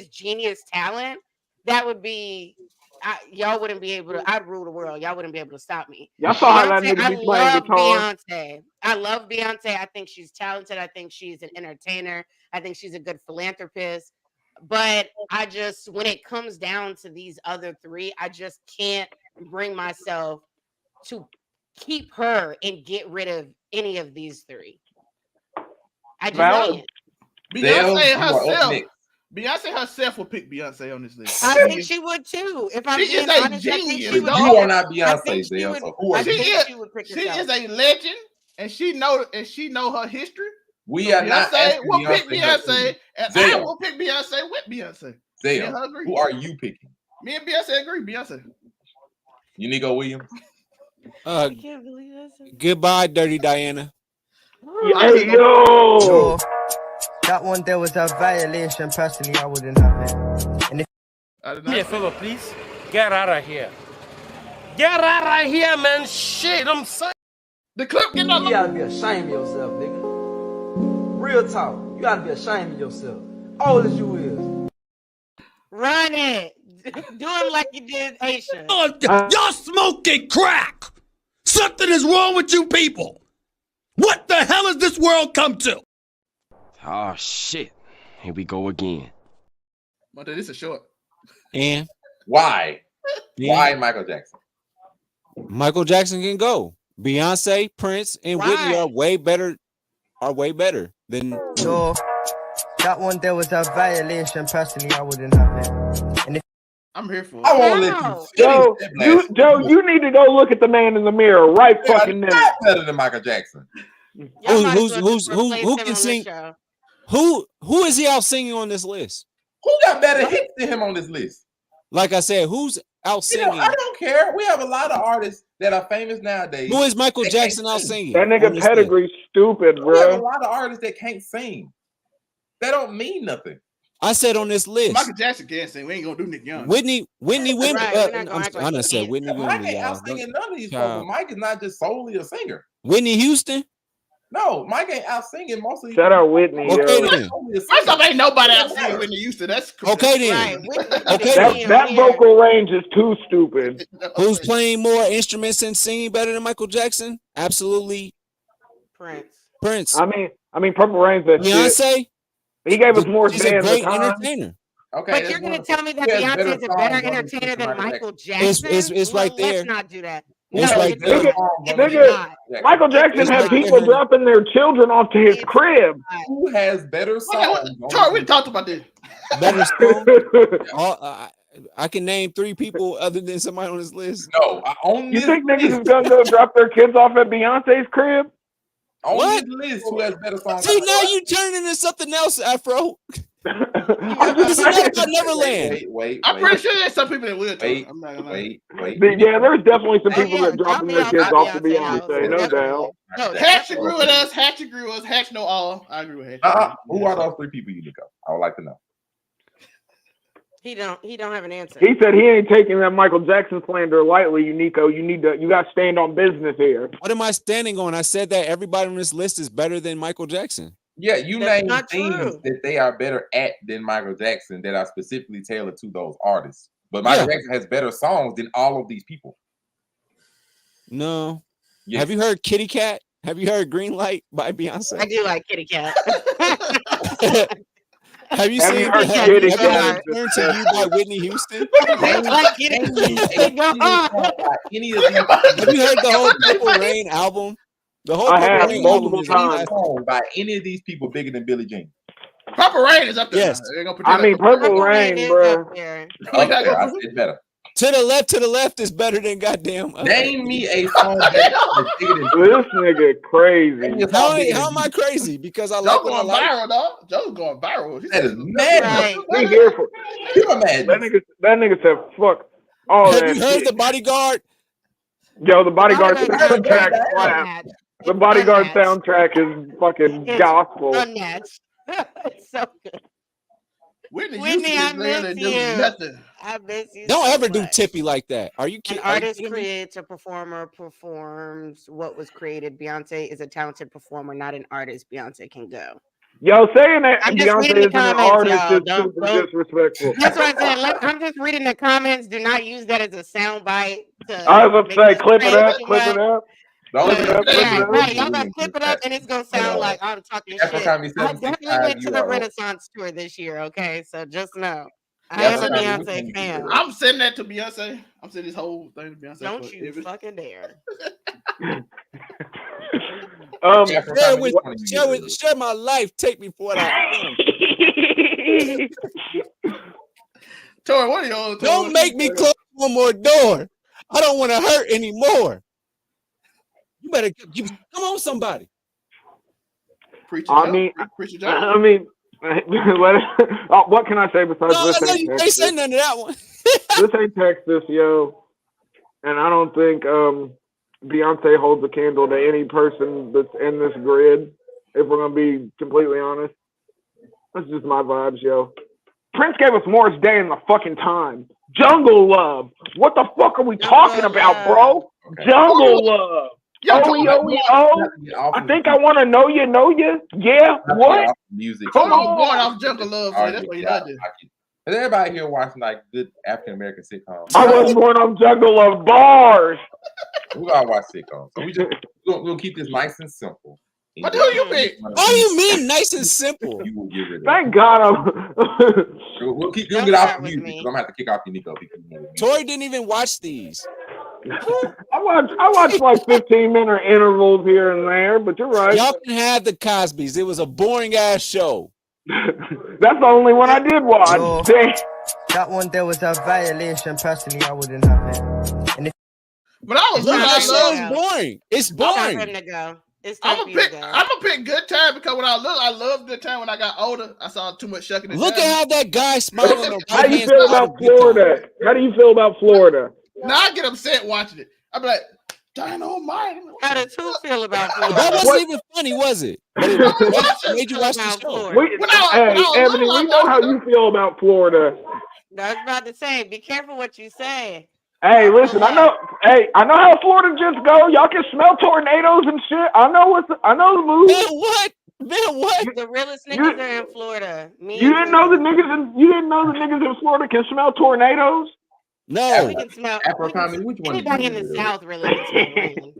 genius talent, that would be. Y'all wouldn't be able to. I'd rule the world. Y'all wouldn't be able to stop me. Y'all saw how that nigga be playing guitar. I love Beyonce. I think she's talented. I think she's an entertainer. I think she's a good philanthropist. But I just, when it comes down to these other three, I just can't bring myself to keep her and get rid of any of these three. I just can't. Beyonce herself will pick Beyonce on this list. I think she would too. If I'm being honest, genius. You are not Beyonce, Zell. So who are you? She is a legend, and she know her history. We are not. We'll pick Beyonce, and I will pick Beyonce with Beyonce. Zell, who are you picking? Me and Beyonce agree. Beyonce. Unico Williams. I can't believe this. Goodbye, Dirty Diana. Hey, yo. That one there was a violation. Personally, I wouldn't have it. And do me a favor, please. Get out of here. Get out of here, man. Shit, I'm saying. The clip getting up. You gotta be ashamed of yourself, nigga. Real talk. You gotta be ashamed of yourself. All as you is. Run it. Do it like you did Aisha. Y'all smoking crack. Something is wrong with you people. What the hell has this world come to? Oh, shit. Here we go again. But this is short. And why? Why Michael Jackson? Michael Jackson can go. Beyonce, Prince, and Whitney are way better. Than. So that one there was a violation. Personally, I wouldn't have it. And if I'm here for it. I won't let you. Joe, you need to go look at the man in the mirror right fucking now. Better than Michael Jackson. Who can sing? Who is he out singing on this list? Who got better hits than him on this list? Like I said, who's out singing? I don't care. We have a lot of artists that are famous nowadays. Who is Michael Jackson out singing? That nigga pedigree stupid, bro. We have a lot of artists that can't sing. That don't mean nothing. I said on this list. Michael Jackson can't sing. We ain't gonna do Nick Young. Whitney Whitney. I said Whitney Whitney. Mike ain't out singing none of these folks. Mike is not just solely a singer. Whitney Houston. No, Mike ain't out singing most of these. Shout out Whitney. Okay, then. First off, ain't nobody out singing Whitney Houston. That's crazy. Okay then. Okay. That vocal range is too stupid. Who's playing more instruments and singing better than Michael Jackson? Absolutely. Prince. I mean, Purple Rain's that Beyonce. Shit. He gave us more. She's a great entertainer. Okay, but you're going to tell me that Beyonce is a better entertainer than Michael Jackson? It's right there. Let's not do that. It's right there. Nigga, Michael Jackson had people dropping their children off to his crib. Who has better songs? We talked about this. Better song? I can name 3 people other than somebody on this list. No, you think niggas is gonna go drop their kids off at Beyonce's crib? On this list, who has better songs? See, now you turn into something else, Afro. This is not about Neverland. Wait. I'm pretty sure there's some people that will. Wait. Yeah, there's definitely some people that dropping their kids off to Beyonce, no doubt. No, Hatch agree with us. Hatch know all. I agree with Hatch. Who are those 3 people you think of? I would like to know. He don't have an answer. He said he ain't taking that Michael Jackson slander lightly, Nico. You got to stand on business here. What am I standing on? I said that everybody on this list is better than Michael Jackson. Yeah, you name things that they are better at than Michael Jackson that are specifically tailored to those artists. But Michael Jackson has better songs than all of these people. No. Yes. Have you heard Kitty Cat? Have you heard Green Light by Beyonce? I do like Kitty Cat. Have you seen Kitty Cat? Turn to You by Whitney Houston? Like Kitty Cat. Any of these? Have you heard the whole Purple Rain album? The whole Purple Rain multiple times. By any of these people bigger than Billie Jean? Purple Rain is up there. Yes. I mean, Purple Rain, bro. I said better. To the left is better than goddamn. Name me a song that's bigger than this nigga crazy. How am I crazy? Because I like what I like. Viral, dog. Joe's going viral. That is mad. We here for you imagine. That nigga said fuck all Have that you heard shit. The Bodyguard? Yo, the Bodyguard soundtrack slap. The Bodyguard soundtrack is fucking gospel. Unmatched. It's so good. Whitney, I miss you. I miss you. Don't so ever do much. Tippy like that. Are you kidding? An artist creates, a performer performs what was created. Beyonce is a talented performer, not an artist. Beyonce can go. Yo, saying that I'm Beyonce is an artist is super disrespectful. That's what I'm saying. I'm just reading the comments. Do not use that as a soundbite. I was about to say, clip it up. Right, y'all gotta clip it up, and it's gonna sound like I'm talking shit. I definitely went to the Renaissance tour this year. Okay, so just know I am a Beyonce fan. I'm sending that to Beyonce. I'm sending this whole thing to Beyonce. Don't you fucking dare. Share my life. Take me for what I am. Tori, what are you? Don't make me close one more door. I don't want to hurt anymore. You better come on, somebody. I mean, what can I say besides this? You can't say none of that one. This ain't Texas, yo, and I don't think Beyonce holds a candle to any person that's in this grid. If we're gonna be completely honest, that's just my vibes, yo. Prince gave us Morris Day in the fucking time. Jungle Love. What the fuck are we talking about, bro? Jungle Love. I think I want to know you. Yeah, what? Music. Come on, going off Jungle Love. That's what you done. Is everybody here watching like good African American sitcoms? I was born on Jungle Love bars. We gotta watch sitcoms. So we're gonna keep this nice and simple. What the hell you mean? What do you mean nice and simple? You will get rid of Thank God We'll keep Don't get off start the with music me. because I'm gonna have to kick off you, Nico. Tori didn't even watch these. I watched like 15-minute intervals here and there, but you're right. Y'all can have the Cosbys. It was a boring ass show. That's the only one I did watch. Yo, that one there was a violation. Personally, I wouldn't have it. And if But I was Look, little. that I show loved. is boring. It's It's time for boring. him to go. It's I'm time for gonna you to pick. go. I'm gonna pick Good Time because when I loved Good Time when I got older. I saw too much shucking and Look jiving. at how that guy smiled on the How right do you hand feel side about of Good Time. Florida? How do you feel about Florida? Now I get upset watching it. I'm like, Dynamite. How does who feel about Florida? That wasn't even funny, was it? But it made you watch the About show. Florida. Hey, Ebony, we know how you feel about Florida. I was about to say, be careful what you say. Hey, listen, I know how Florida just go. Y'all can smell tornadoes and shit. I know the move. Man, what? The realest niggas are in Florida. Me You and didn't know Drew. the niggas in Florida can smell tornadoes? No. We can smell. Which one? Anybody in the South really can smell rain.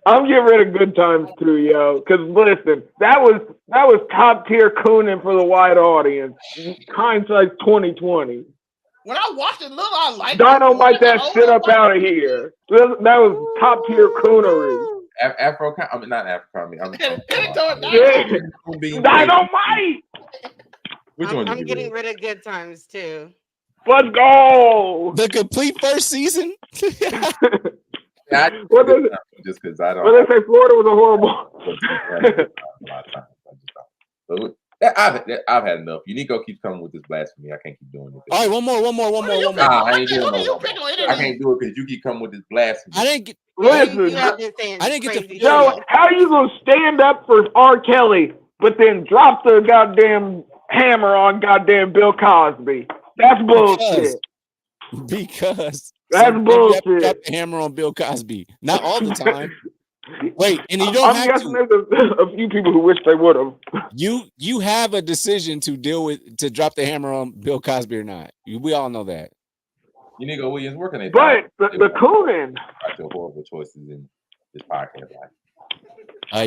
I'm getting rid of Good Times too, yo. Cause listen, that was top tier cooning for the white audience. Hindsight 2020. When I watched it, little I liked Dynamite that shit up out of here. That was top tier coonery. Afro, I mean not Afro. I'm Dynamite. Which one? I'm getting rid of Good Times too. Let's go. The complete first season. Yeah, What does it? Just because I don't. Well, they say Florida was a horrible. I've had enough. Unico keeps coming with this blasphemy. I can't keep doing it. All right, one more. Nah, I ain't doing no more. I can't do it because you keep coming with this blasphemy. I didn't get. Listen, I didn't get the. Yo, how you gonna stand up for R. Kelly, but then drop the goddamn hammer on goddamn Bill Cosby? That's bullshit. Because that's bullshit. You have to drop the hammer on Bill Cosby. Not all the time. Wait, and you don't I'm have guessing to. there's a few people who wish they would have. You have a decision to drop the hammer on Bill Cosby or not. We all know that. Unico Williams, where can they? But the cooning. Horrible choices in this podcast life.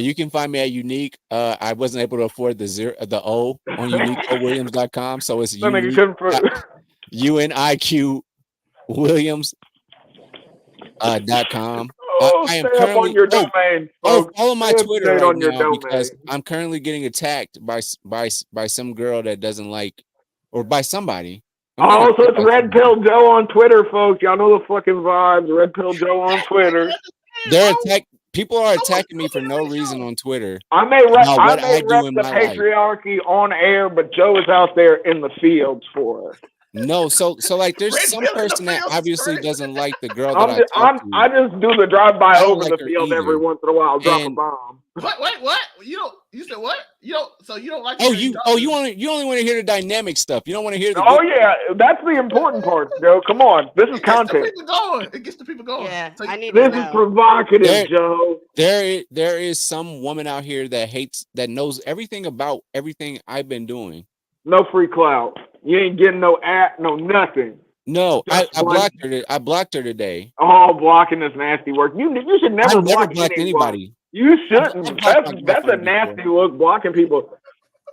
You can find me at Unique. I wasn't able to afford the O on uniquewilliams.com, so it's UNIQ Williams .com. I am currently on your domain. Follow my Twitter right on your now domain. because I'm currently getting attacked by some girl that doesn't like, or by somebody. Oh, so it's Red Pill Joe on Twitter, folks. Y'all know the fucking vibes. Red Pill Joe on Twitter. People are attacking me for no reason on Twitter. I may rep in the my patriarchy on air, but Joe is out there in the fields for her. No, so like there's some person that obviously doesn't like the girl that I just do the drive by over the field every once in a while, drop a bomb. What? You said what? So you don't like? You only want to hear the dynamic stuff. You don't want to hear the. Oh yeah, that's the important part, Joe. Come on, this is content. It gets the people going. Yeah, so I need. This is provocative, Joe. There is some woman out here that knows everything about everything I've been doing. No free clout. You ain't getting no no nothing. No, I blocked her. I blocked her today. Oh, blocking is nasty work. You should never block anybody. You shouldn't. That's a nasty look. Blocking people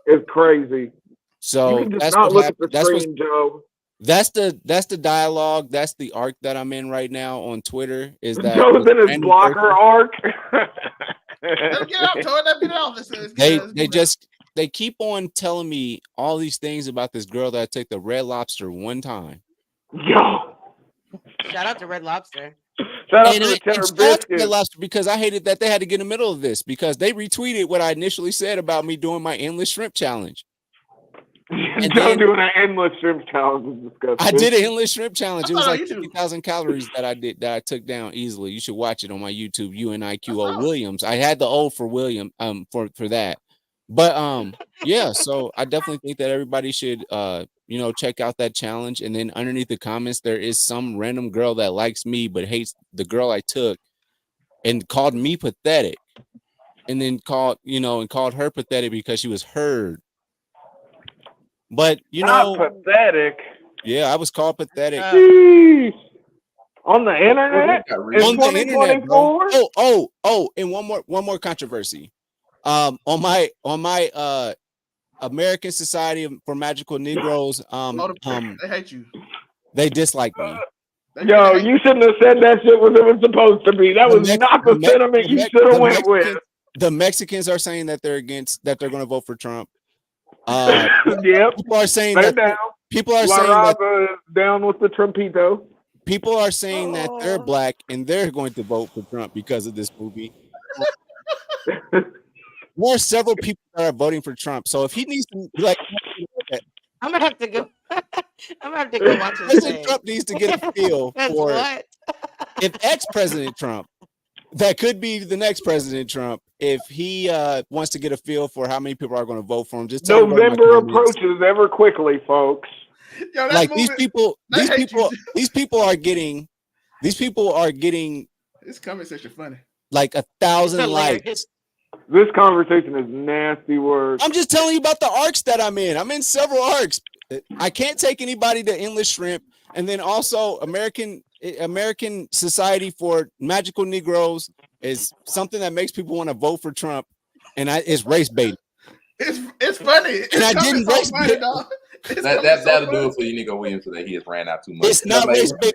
is crazy. So you can just not look at the screen, Joe. That's the dialogue. That's the arc that I'm in right now on Twitter. Is that Joe's in his blocker arc? They keep on telling me all these things about this girl that I took the Red Lobster one time. Yo, shout out to Red Lobster. Shout out to Red Lobster because I hated that they had to get in the middle of this because they retweeted what I initially said about me doing my endless shrimp challenge. And Joe doing an endless shrimp challenge is disgusting. I did an endless shrimp challenge. It was like 50,000 calories that I took down easily. You should watch it on my YouTube. UNIQO Williams. I had the O for William for that. But yeah, so I definitely think that everybody should check out that challenge. And then underneath the comments, there is some random girl that likes me but hates the girl I took and called me pathetic. And then called her pathetic because she was heard. But not pathetic. Yeah, I was called pathetic. On the internet? On the internet, bro. Oh, and one more controversy. On my American Society for Magical Negroes, They hate you. they dislike me. Yo, you shouldn't have said that shit was it was supposed to be. That was not the sentiment you should have went with. The Mexicans are saying that they're going to vote for Trump. Yep. People are saying they're that down. People are La saying that Raza is down with the Trumpito. People are saying that they're black and they're going to vote for Trump because of this movie. There are several people that are voting for Trump. So if he needs to like, I'm gonna have to go. I'm gonna have to go watch this. President Trump needs to get a feel for what? If ex-President Trump, that could be the next President Trump, if he wants to get a feel for how many people are going to vote for him. Just November approaches ever quickly, folks. Yo, like these people are getting. This conversation funny. Like 1,000 likes. This conversation is nasty words. I'm just telling you about the arcs that I'm in. I'm in several arcs. I can't take anybody to Endless Shrimp, and then also American Society for Magical Negroes is something that makes people want to vote for Trump, and it's race baiting. It's funny. And I didn't race bait. That'll do it for you, Nico Williams, today. He has ran out too much. It's not race bait.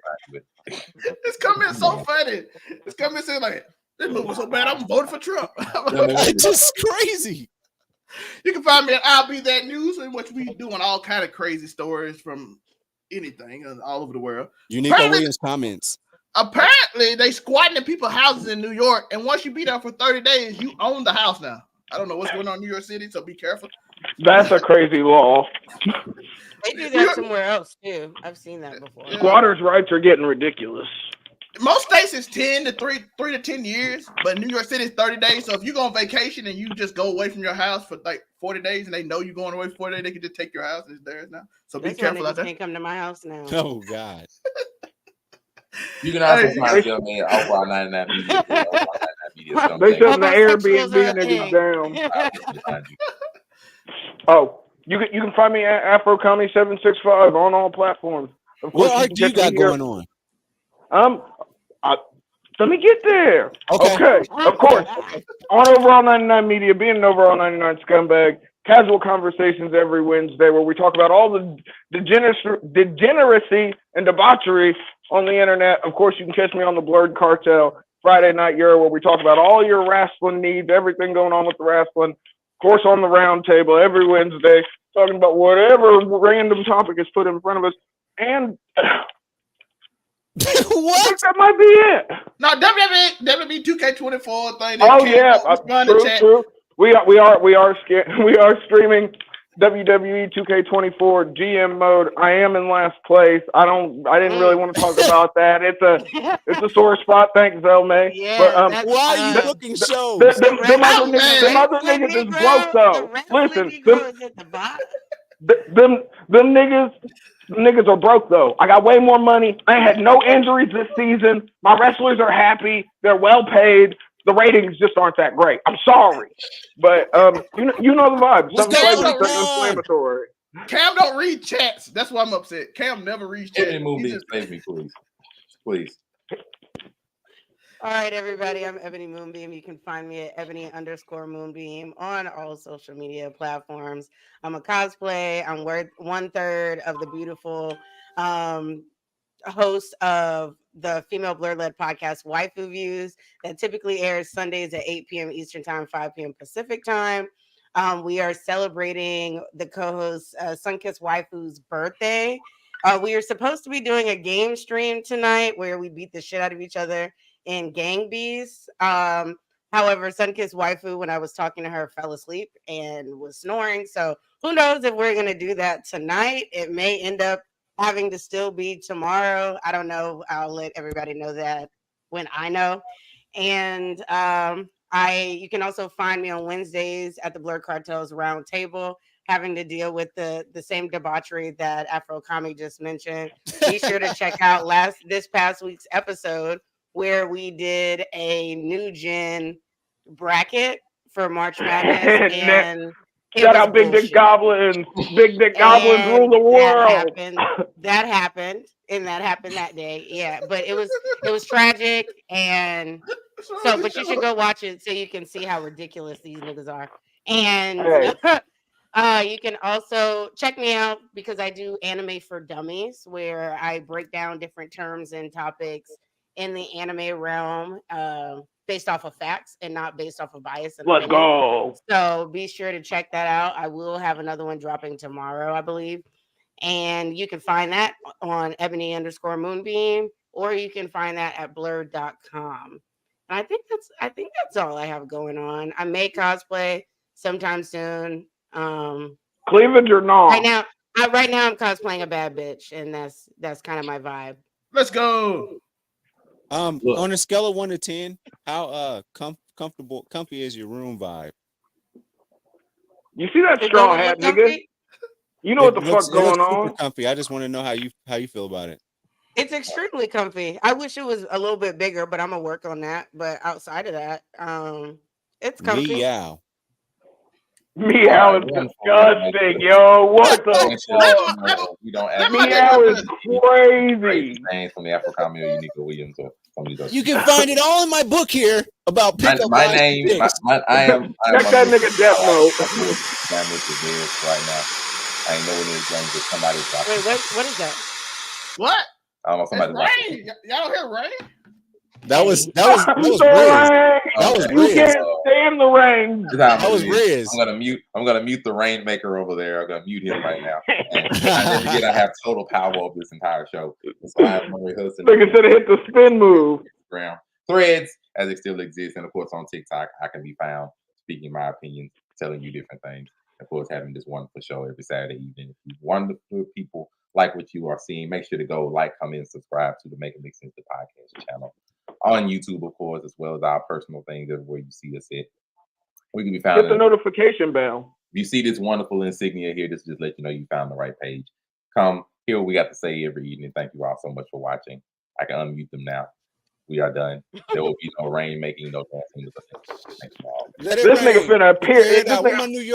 It's coming so funny. It's coming saying like, this movie was so bad, I'm voting for Trump. It's just crazy. You can find me at I'll Be That News, in which we doing all kind of crazy stories from anything all over the world. Unique Williams comments. Apparently, they squatting in people's houses in New York, and once you be there for 30 days, you own the house now. I don't know what's going on in New York City, so be careful. That's a crazy law. They do that somewhere else too. I've seen that before. Squatters' rights are getting ridiculous. Most states is 3 to 10 years, but New York City is 30 days. So if you go on vacation and you just go away from your house for like 40 days, and they know you're going away for 40 days, they can just take your house and it's theirs now. So be careful out there. Can't come to my house now. Oh God. You can also find them in Overall 99 Media. They said the Airbnb niggas down. Oh, you can find me at Afro Comedy 765 on all platforms. Of course, what art do you got going on? Let me get there. Okay. Of course. On Overall 99 Media, being an Overall 99 scumbag, casual conversations every Wednesday where we talk about all the degeneracy and debauchery on the internet. Of course, you can catch me on the Blurred Cartel Friday Night Euro, where we talk about all your wrestling needs, everything going on with the wrestling. Of course, on the round table every Wednesday, talking about whatever random topic is put in front of us. And what? That might be it. No, WWE 2K24 thing. Oh yeah, true. We are streaming WWE 2K24 GM mode. I am in last place. I didn't really want to talk about that. It's a sore spot. Thanks, Zelmay. Yeah, but why are you looking shows? Them other niggas is broke though. Listen, them niggas are broke though. I got way more money. I had no injuries this season. My wrestlers are happy. They're well paid. The ratings just aren't that great. I'm sorry, but you know the vibes. Something inflammatory. Cam don't read chats. That's why I'm upset. Cam never reads chats. Save me, please. All right, everybody. I'm Ebony Moonbeam. You can find me at Ebony_Moonbeam on all social media platforms. I'm a cosplay. I'm 1/3 of the beautiful host of the female blur-led podcast Waifu Views that typically airs Sundays at 8 p.m. Eastern Time, 5 p.m. Pacific Time. We are celebrating the co-host Sunkissed Waifu's birthday. We are supposed to be doing a game stream tonight where we beat the shit out of each other in Gang Bees. However, Sunkissed Waifu, when I was talking to her, fell asleep and was snoring. So who knows if we're going to do that tonight. It may end up having to still be tomorrow. I don't know. I'll let everybody know that when I know. And you can also find me on Wednesdays at the Blur Cartel's Round Table, having to deal with the same debauchery that Afro Comic just mentioned. Be sure to check out this past week's episode where we did a new gen bracket for March Madness. And shout out Big Dick Goblins. Big Dick Goblins rule the world. That happened that day. Yeah, but it was tragic, and So, but you should go watch it so you can see how ridiculous these niggas are. And Hey. you can also check me out because I do anime for dummies, where I break down different terms and topics in the anime realm, based off of facts and not based off of bias and Let's opinion. go. So be sure to check that out. I will have another one dropping tomorrow, I believe. And you can find that on ebony_moonbeam, or you can find that at blurred.com. And I think that's all I have going on. I may cosplay sometime soon. Cleavage or not? Right now I'm cosplaying a bad bitch, and that's kind of my vibe. Let's go. On a scale of 1 to 10, how comfy is your room vibe? You see that straw hat, nigga? You know what the fuck's going on? Super comfy. I just want to know how you feel about it. It's extremely comfy. I wish it was a little bit bigger, but I'm gonna work on that. But outside of that, it's comfy. Meow. Meow is disgusting, yo. What the fuck? Meow is crazy. Names from the Afro-Comedy Unique Williams or some of these. You can find it all in my book here about pickup my lines. name. I am. Check that nigga Death Note. Right now. I ain't know what it is going to somebody. Wait, what is that? What? I don't know. Somebody. Rain. Y'all hear rain? That was Riz. That was You can't stand the rain. That was Riz. I'm gonna mute the rainmaker over there. I'm gonna mute him right now. And then again, I have total power over this entire show. So I have Monroe Hudson. Like I said, hit the spin move. Threads, as it still exists, and of course on TikTok, I can be found speaking my opinions, telling you different things. Of course, having this wonderful show every Saturday evening. If you wonderful people like what you are seeing, make sure to go like, comment, and subscribe to the Make It Make Sense the podcast channel on YouTube, of course, as well as our personal things everywhere you see us at. We can be found. Hit the notification bell. If you see this wonderful insignia here, just let you know you found the right page. Come hear what we got to say every evening. Thank you all so much for watching. I can unmute them now. We are done. There will be no rain making, no dancing. This nigga finna appear.